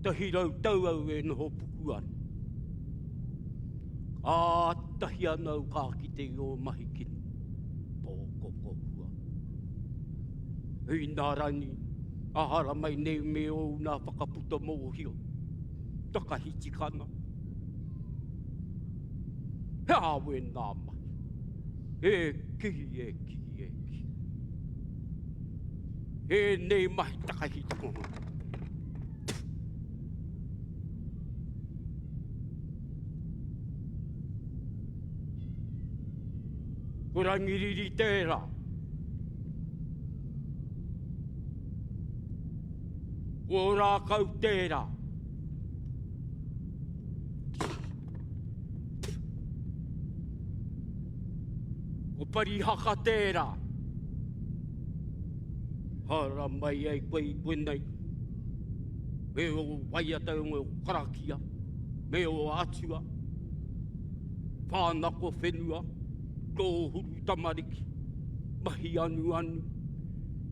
tahi rau tau au e noho puku ana. A tahi anau ka ki te o mahi kini. Pōkoko hua. Hui nā rangi, ahara mai nei me o nā whakaputa mōhio. Takahiti kana. He awe nā mai. E ki. E nei mahi takahiti kono. Ko rangiriri tērā. Ko rākau tērā. Ko parihaka tērā. Hara mai ai koe nei. Me o waiata o karakia. Me o atua. Whānako whenua. Ko huru tamariki. Mahi anu.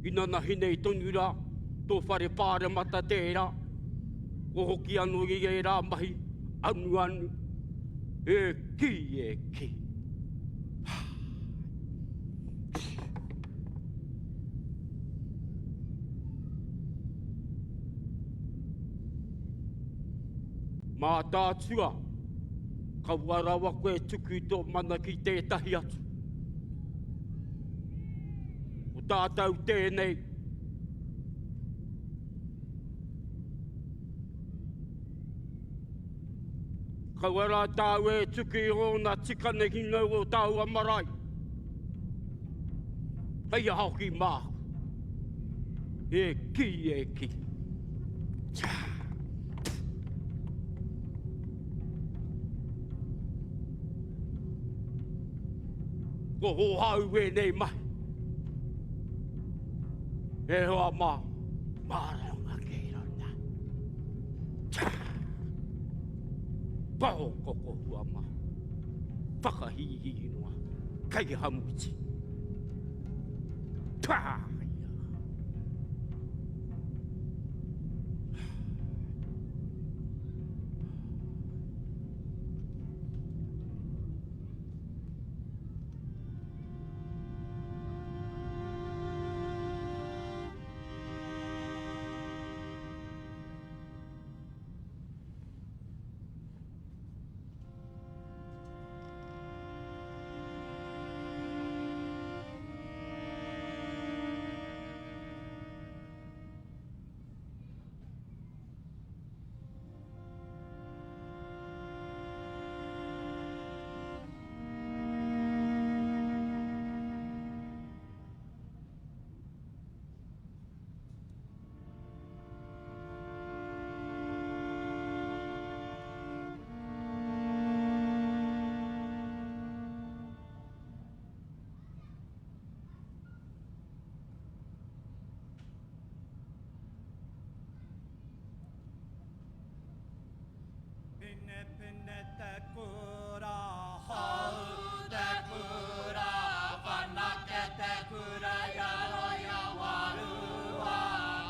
Ina nahi nei tonura. Tō whare pāre mata tērā. Ko hoki anu i e rā mahi. Anu. E ki. Mā tātua, ka warawa koe tuku tō mana ki tētahi atu. O tātou tēnei. Ka wara tāu e tuku i hōna tikane hina o tāu amarai. Hei ahoki māku. E ki. Ko ho hau e nei mai. E hoa māranga kei rana. Paho koko hua mā. Whakahihi noa. Kai hamuti. Pāia. Pine te kura, hau te kura, whanake te kura, ia warua,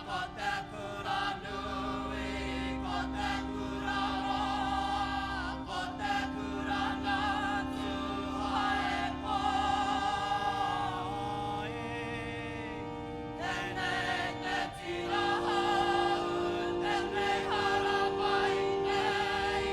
ko te kura nui, ko te kura roa, ko te kura natu, hae pai. Tēnei te tira hau, tēnei hara mai nei,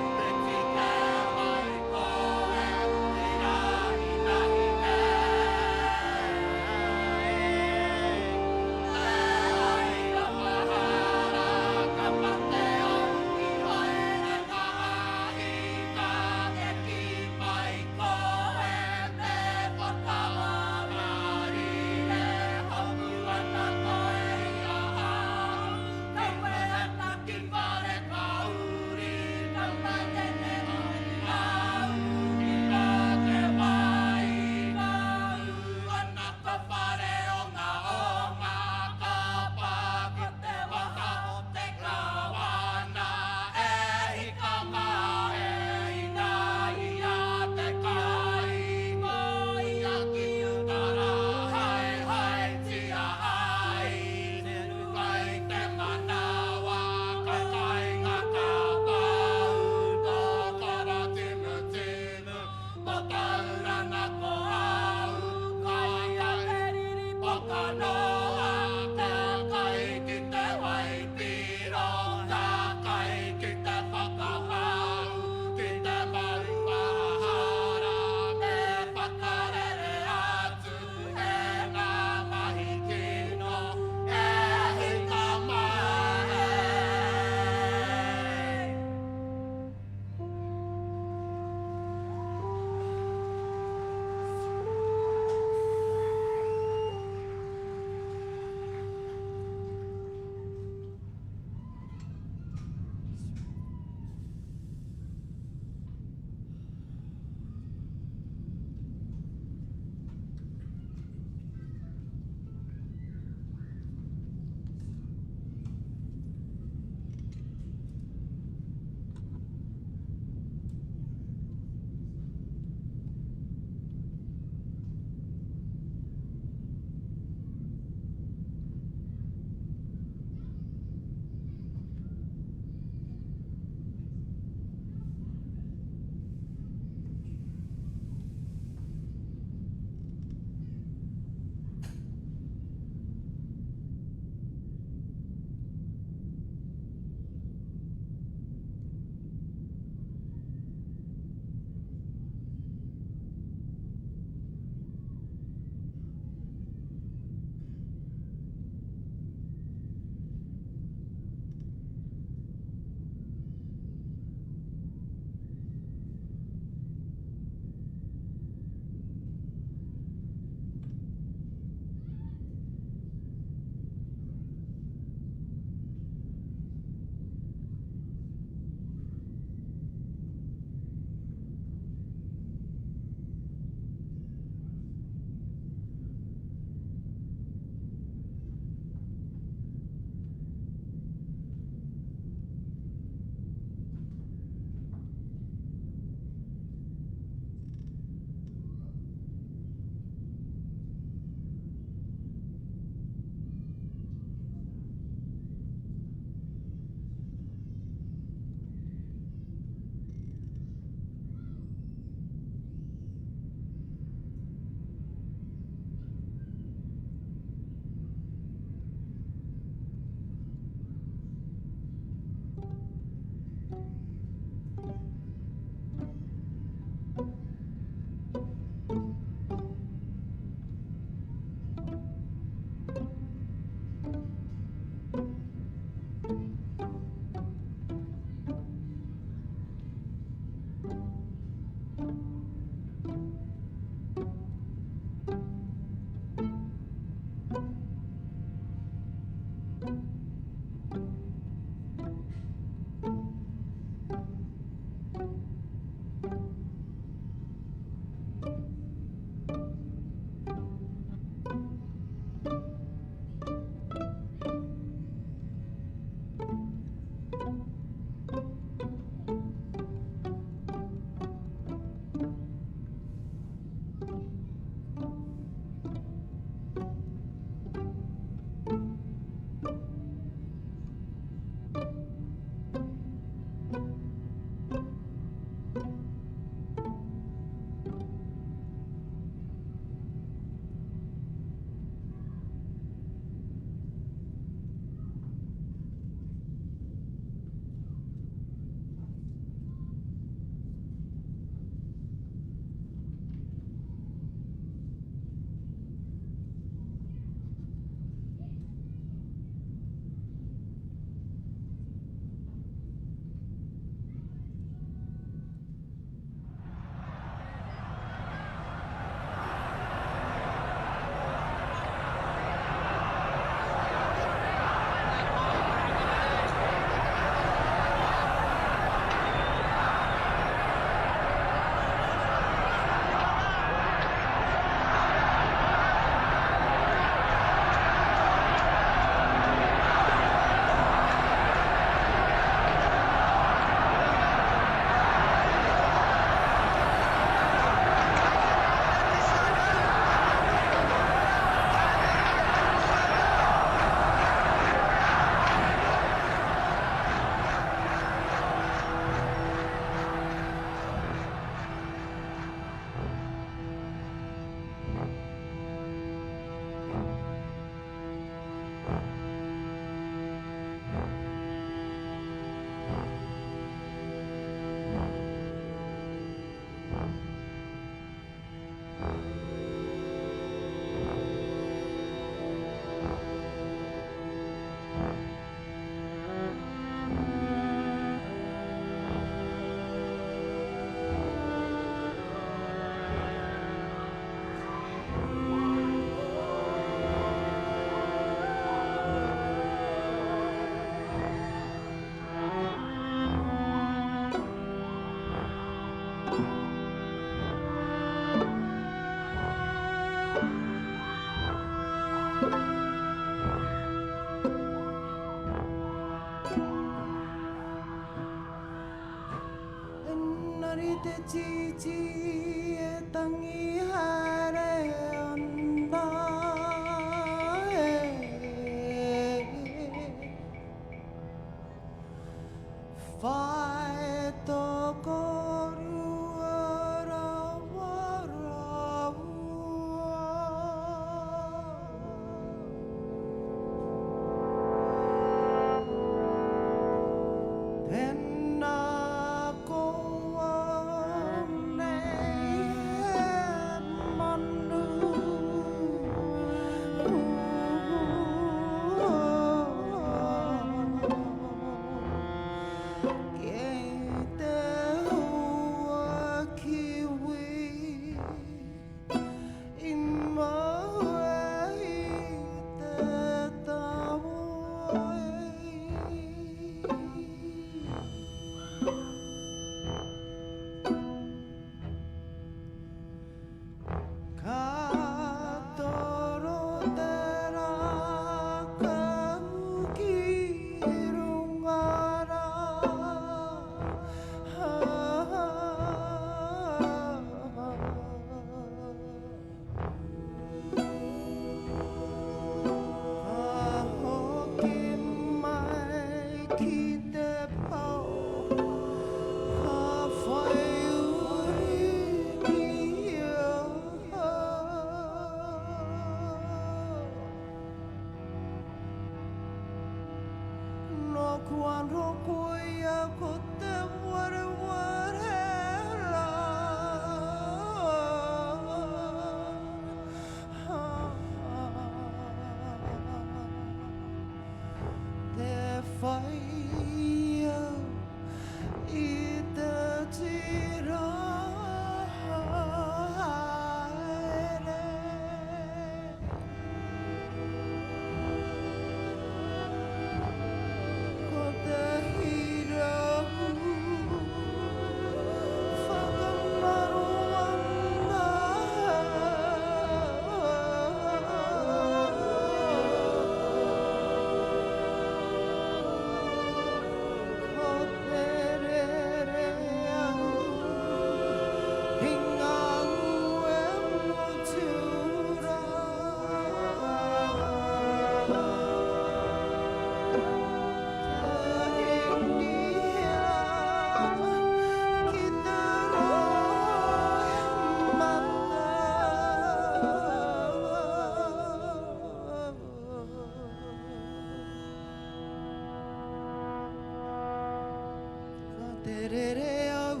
te rere au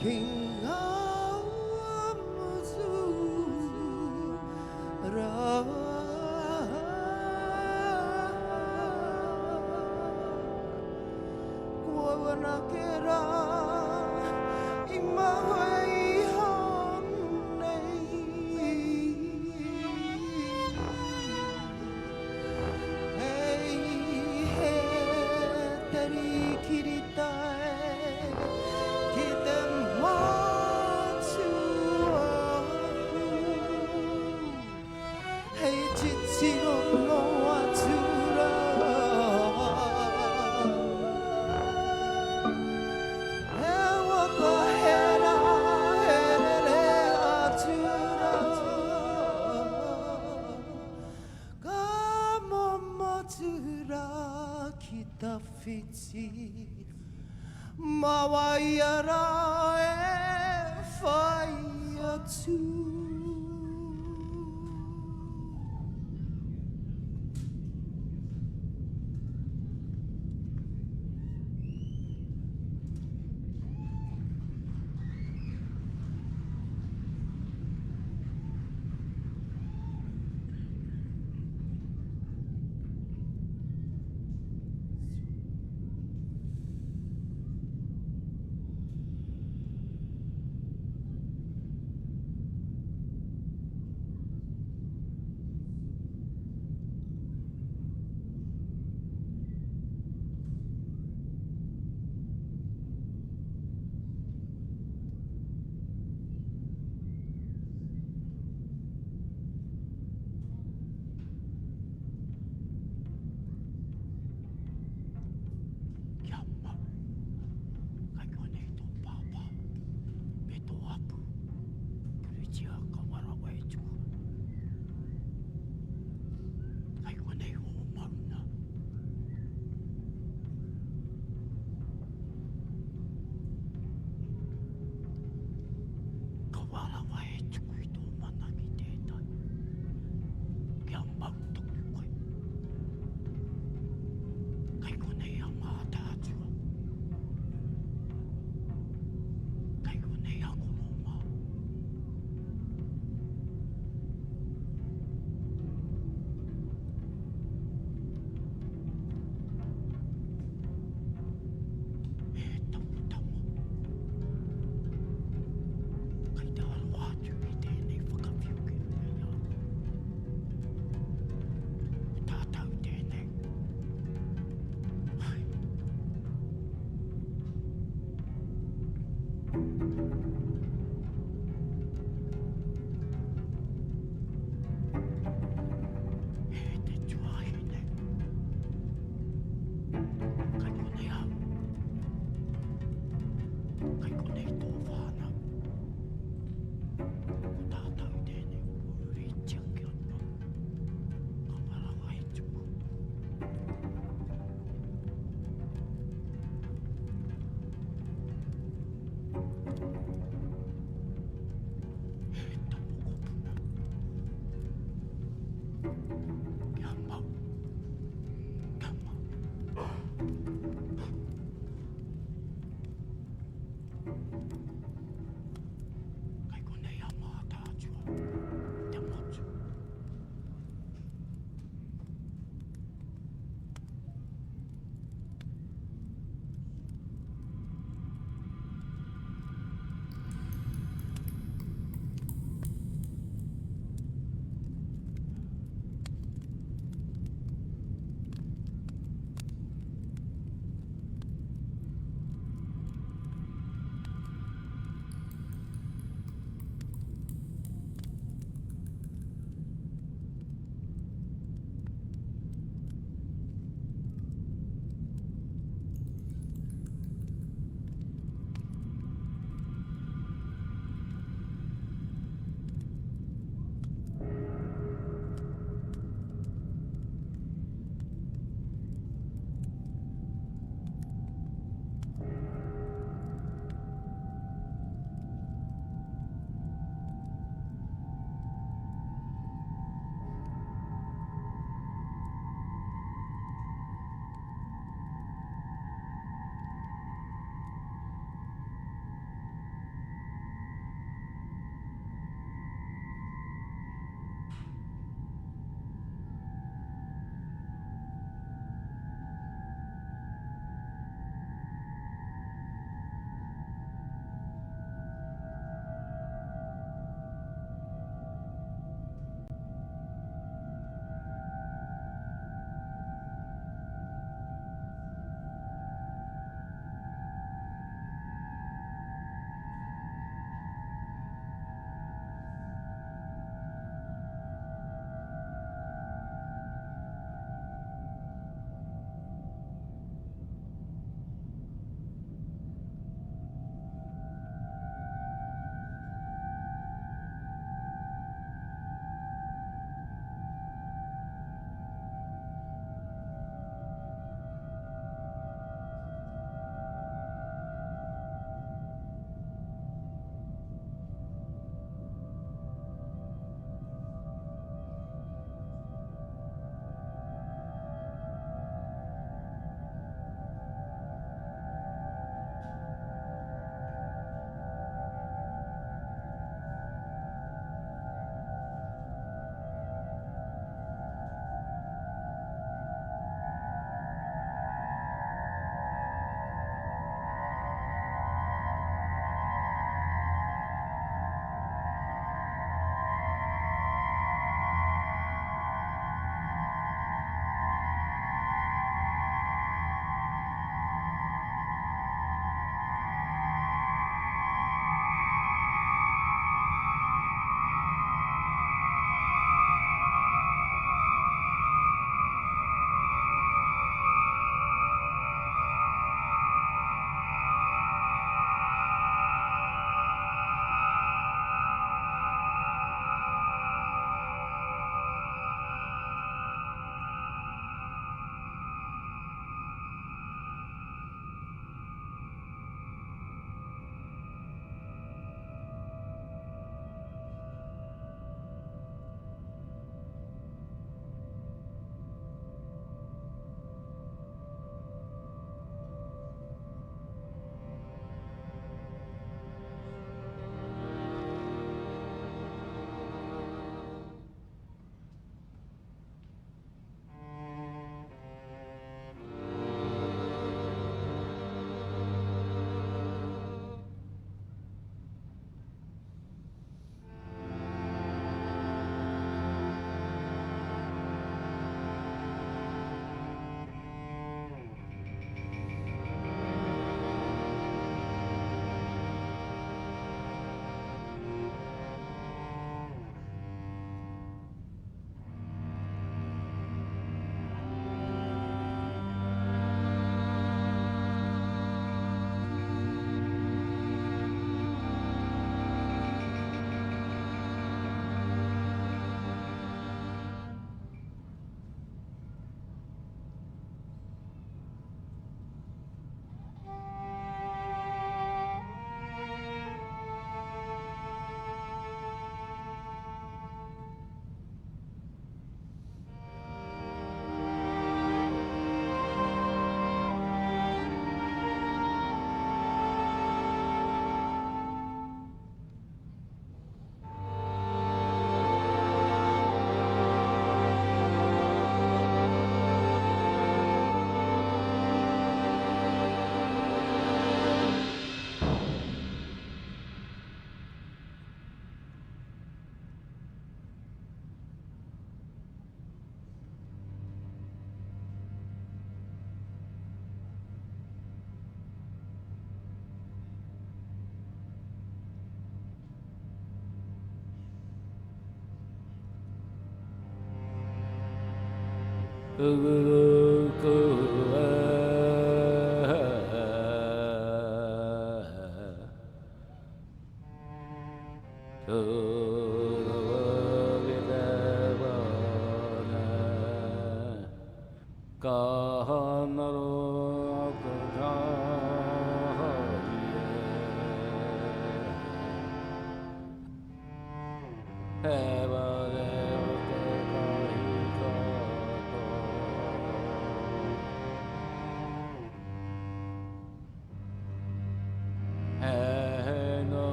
ki ngā muzu rā. Kua wana ke rā i maua i honei. Hei he te rikiritai ki te mātu aku. Hei titiro no atura. He waka hera herere atura. Ka momotura ki ta whiti. Mawai ara e whai atu.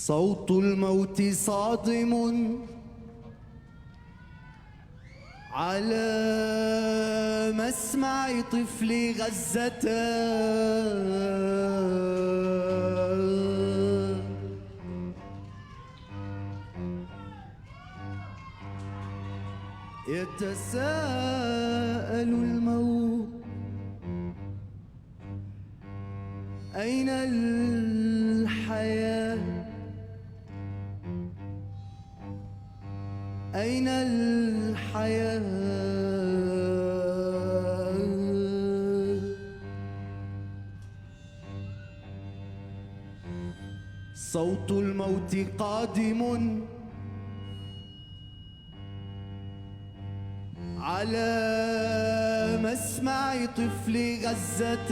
صوت الموت صادم على مسمع طفل غزة يتساءل الموت أين الحياة أين الحياة صوت الموت قادم على مسمع طفل غزة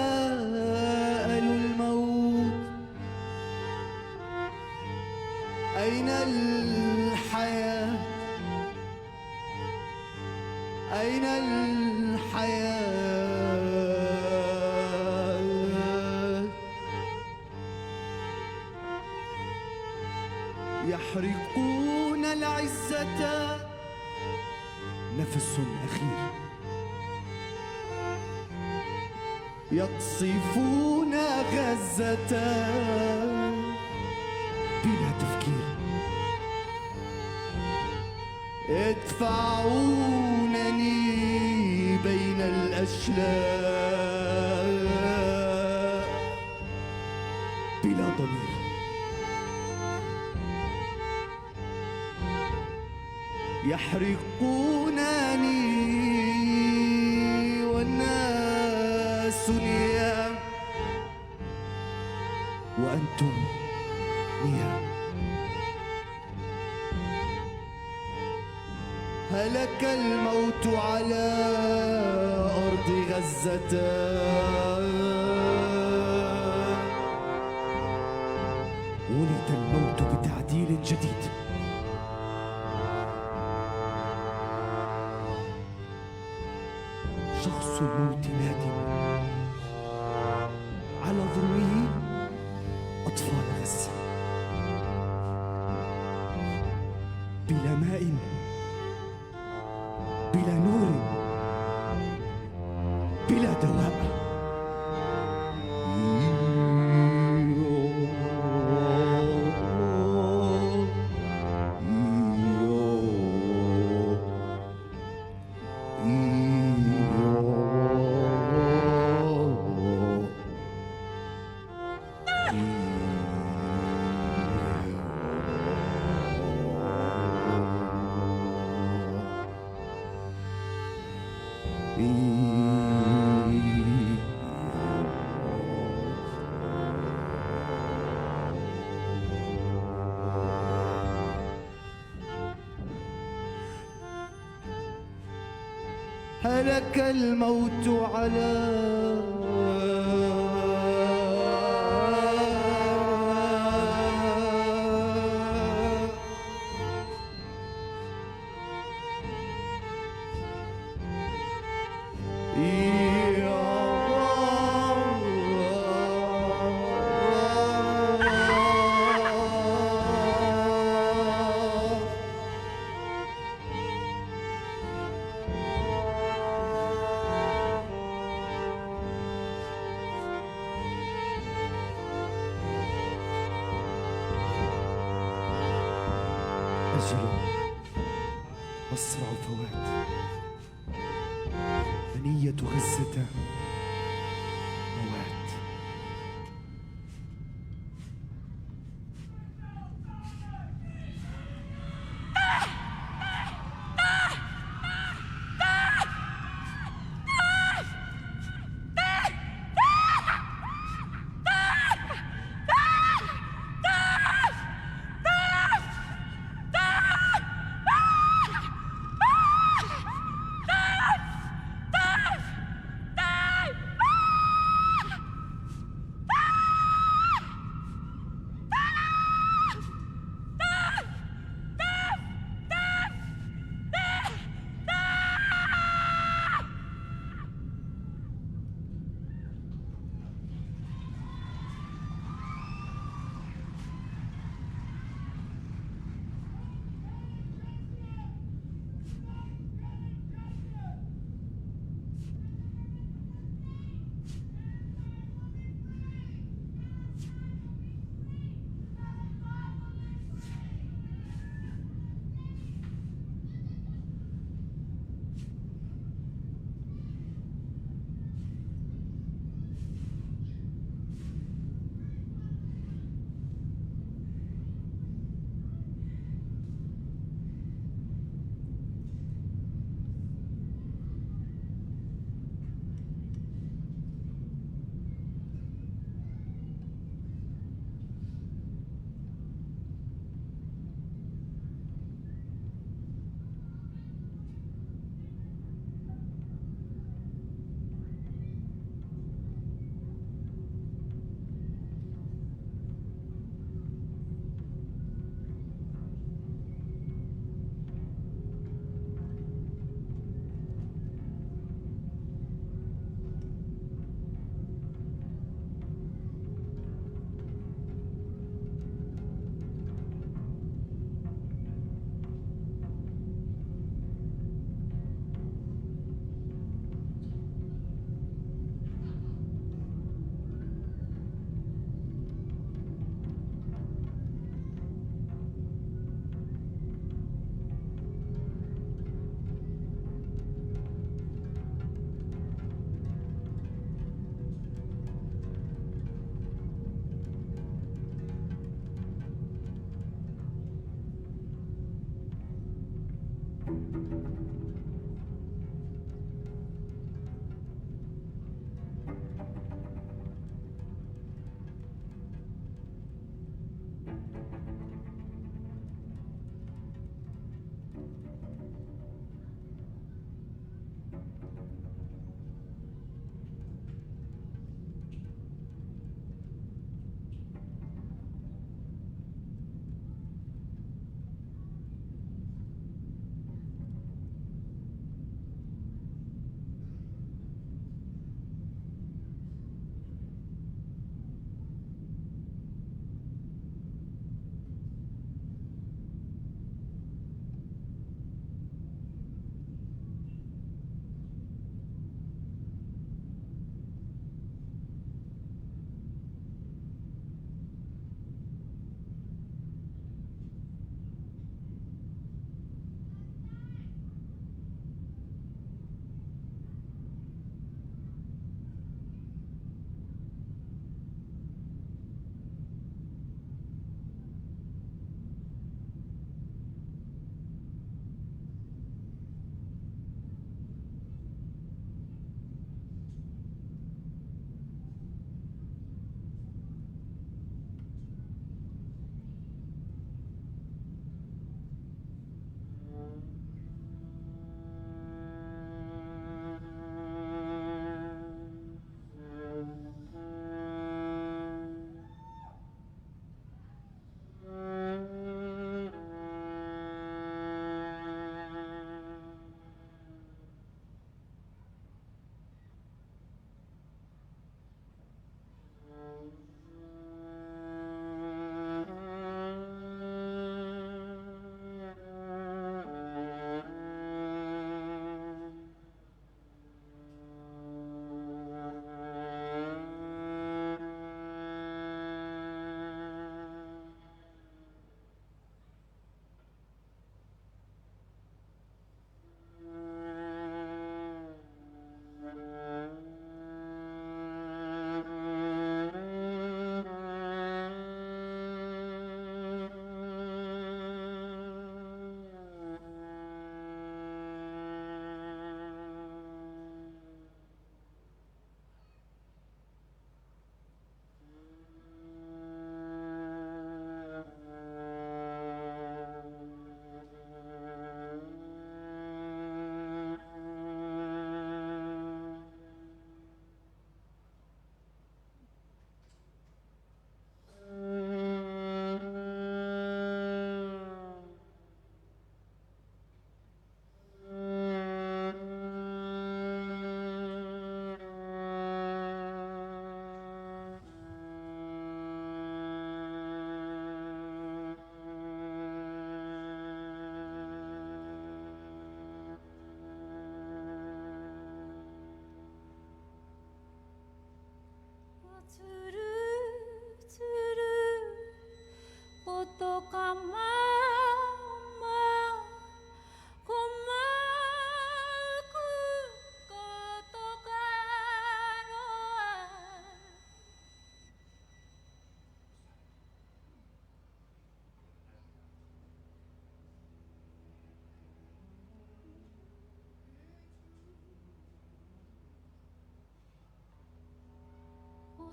يتساءل الموت أين الحياة الحياة أين الحياة يحرقون العزة نفس أخير يقصفون غزة بلا تفكير يدفعونني بين الأشلاء بلا ضمير يحرقونني والناس نيام وأنتم نيام هلك الموت على أرض غزة ولد الموت بتعديل جديد شخص الموت نادم على ظلمه أطفال غزة بلا ماء بلا نور بلا دواء هلك الموت على أجل أسرع فوات منية غزة موات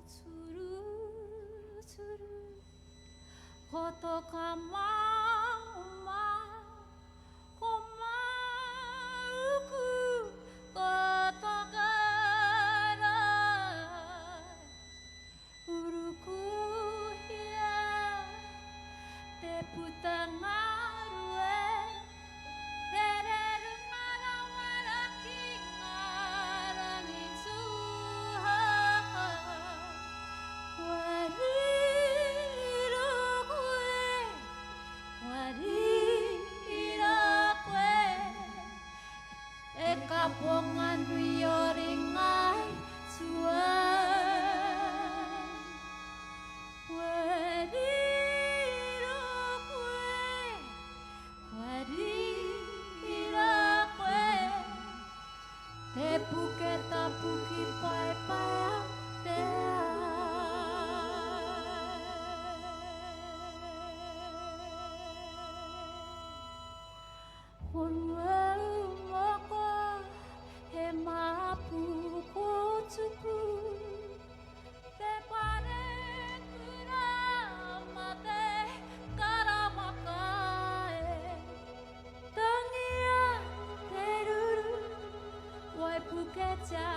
Turu, turu, koto ka mauma, ko mauku, koto ka rai. Uruku hia, te putanga rue, rereru marawara ki ngarangi tuha. Wariro koe, wariro koe, e ka pongan rioringai tuai. Wariro koe, wariro koe, te puke tapuki pai pai te Honua moko he mapu ko tuku te pare kura mate karamakae tangia te ruru wai pukecha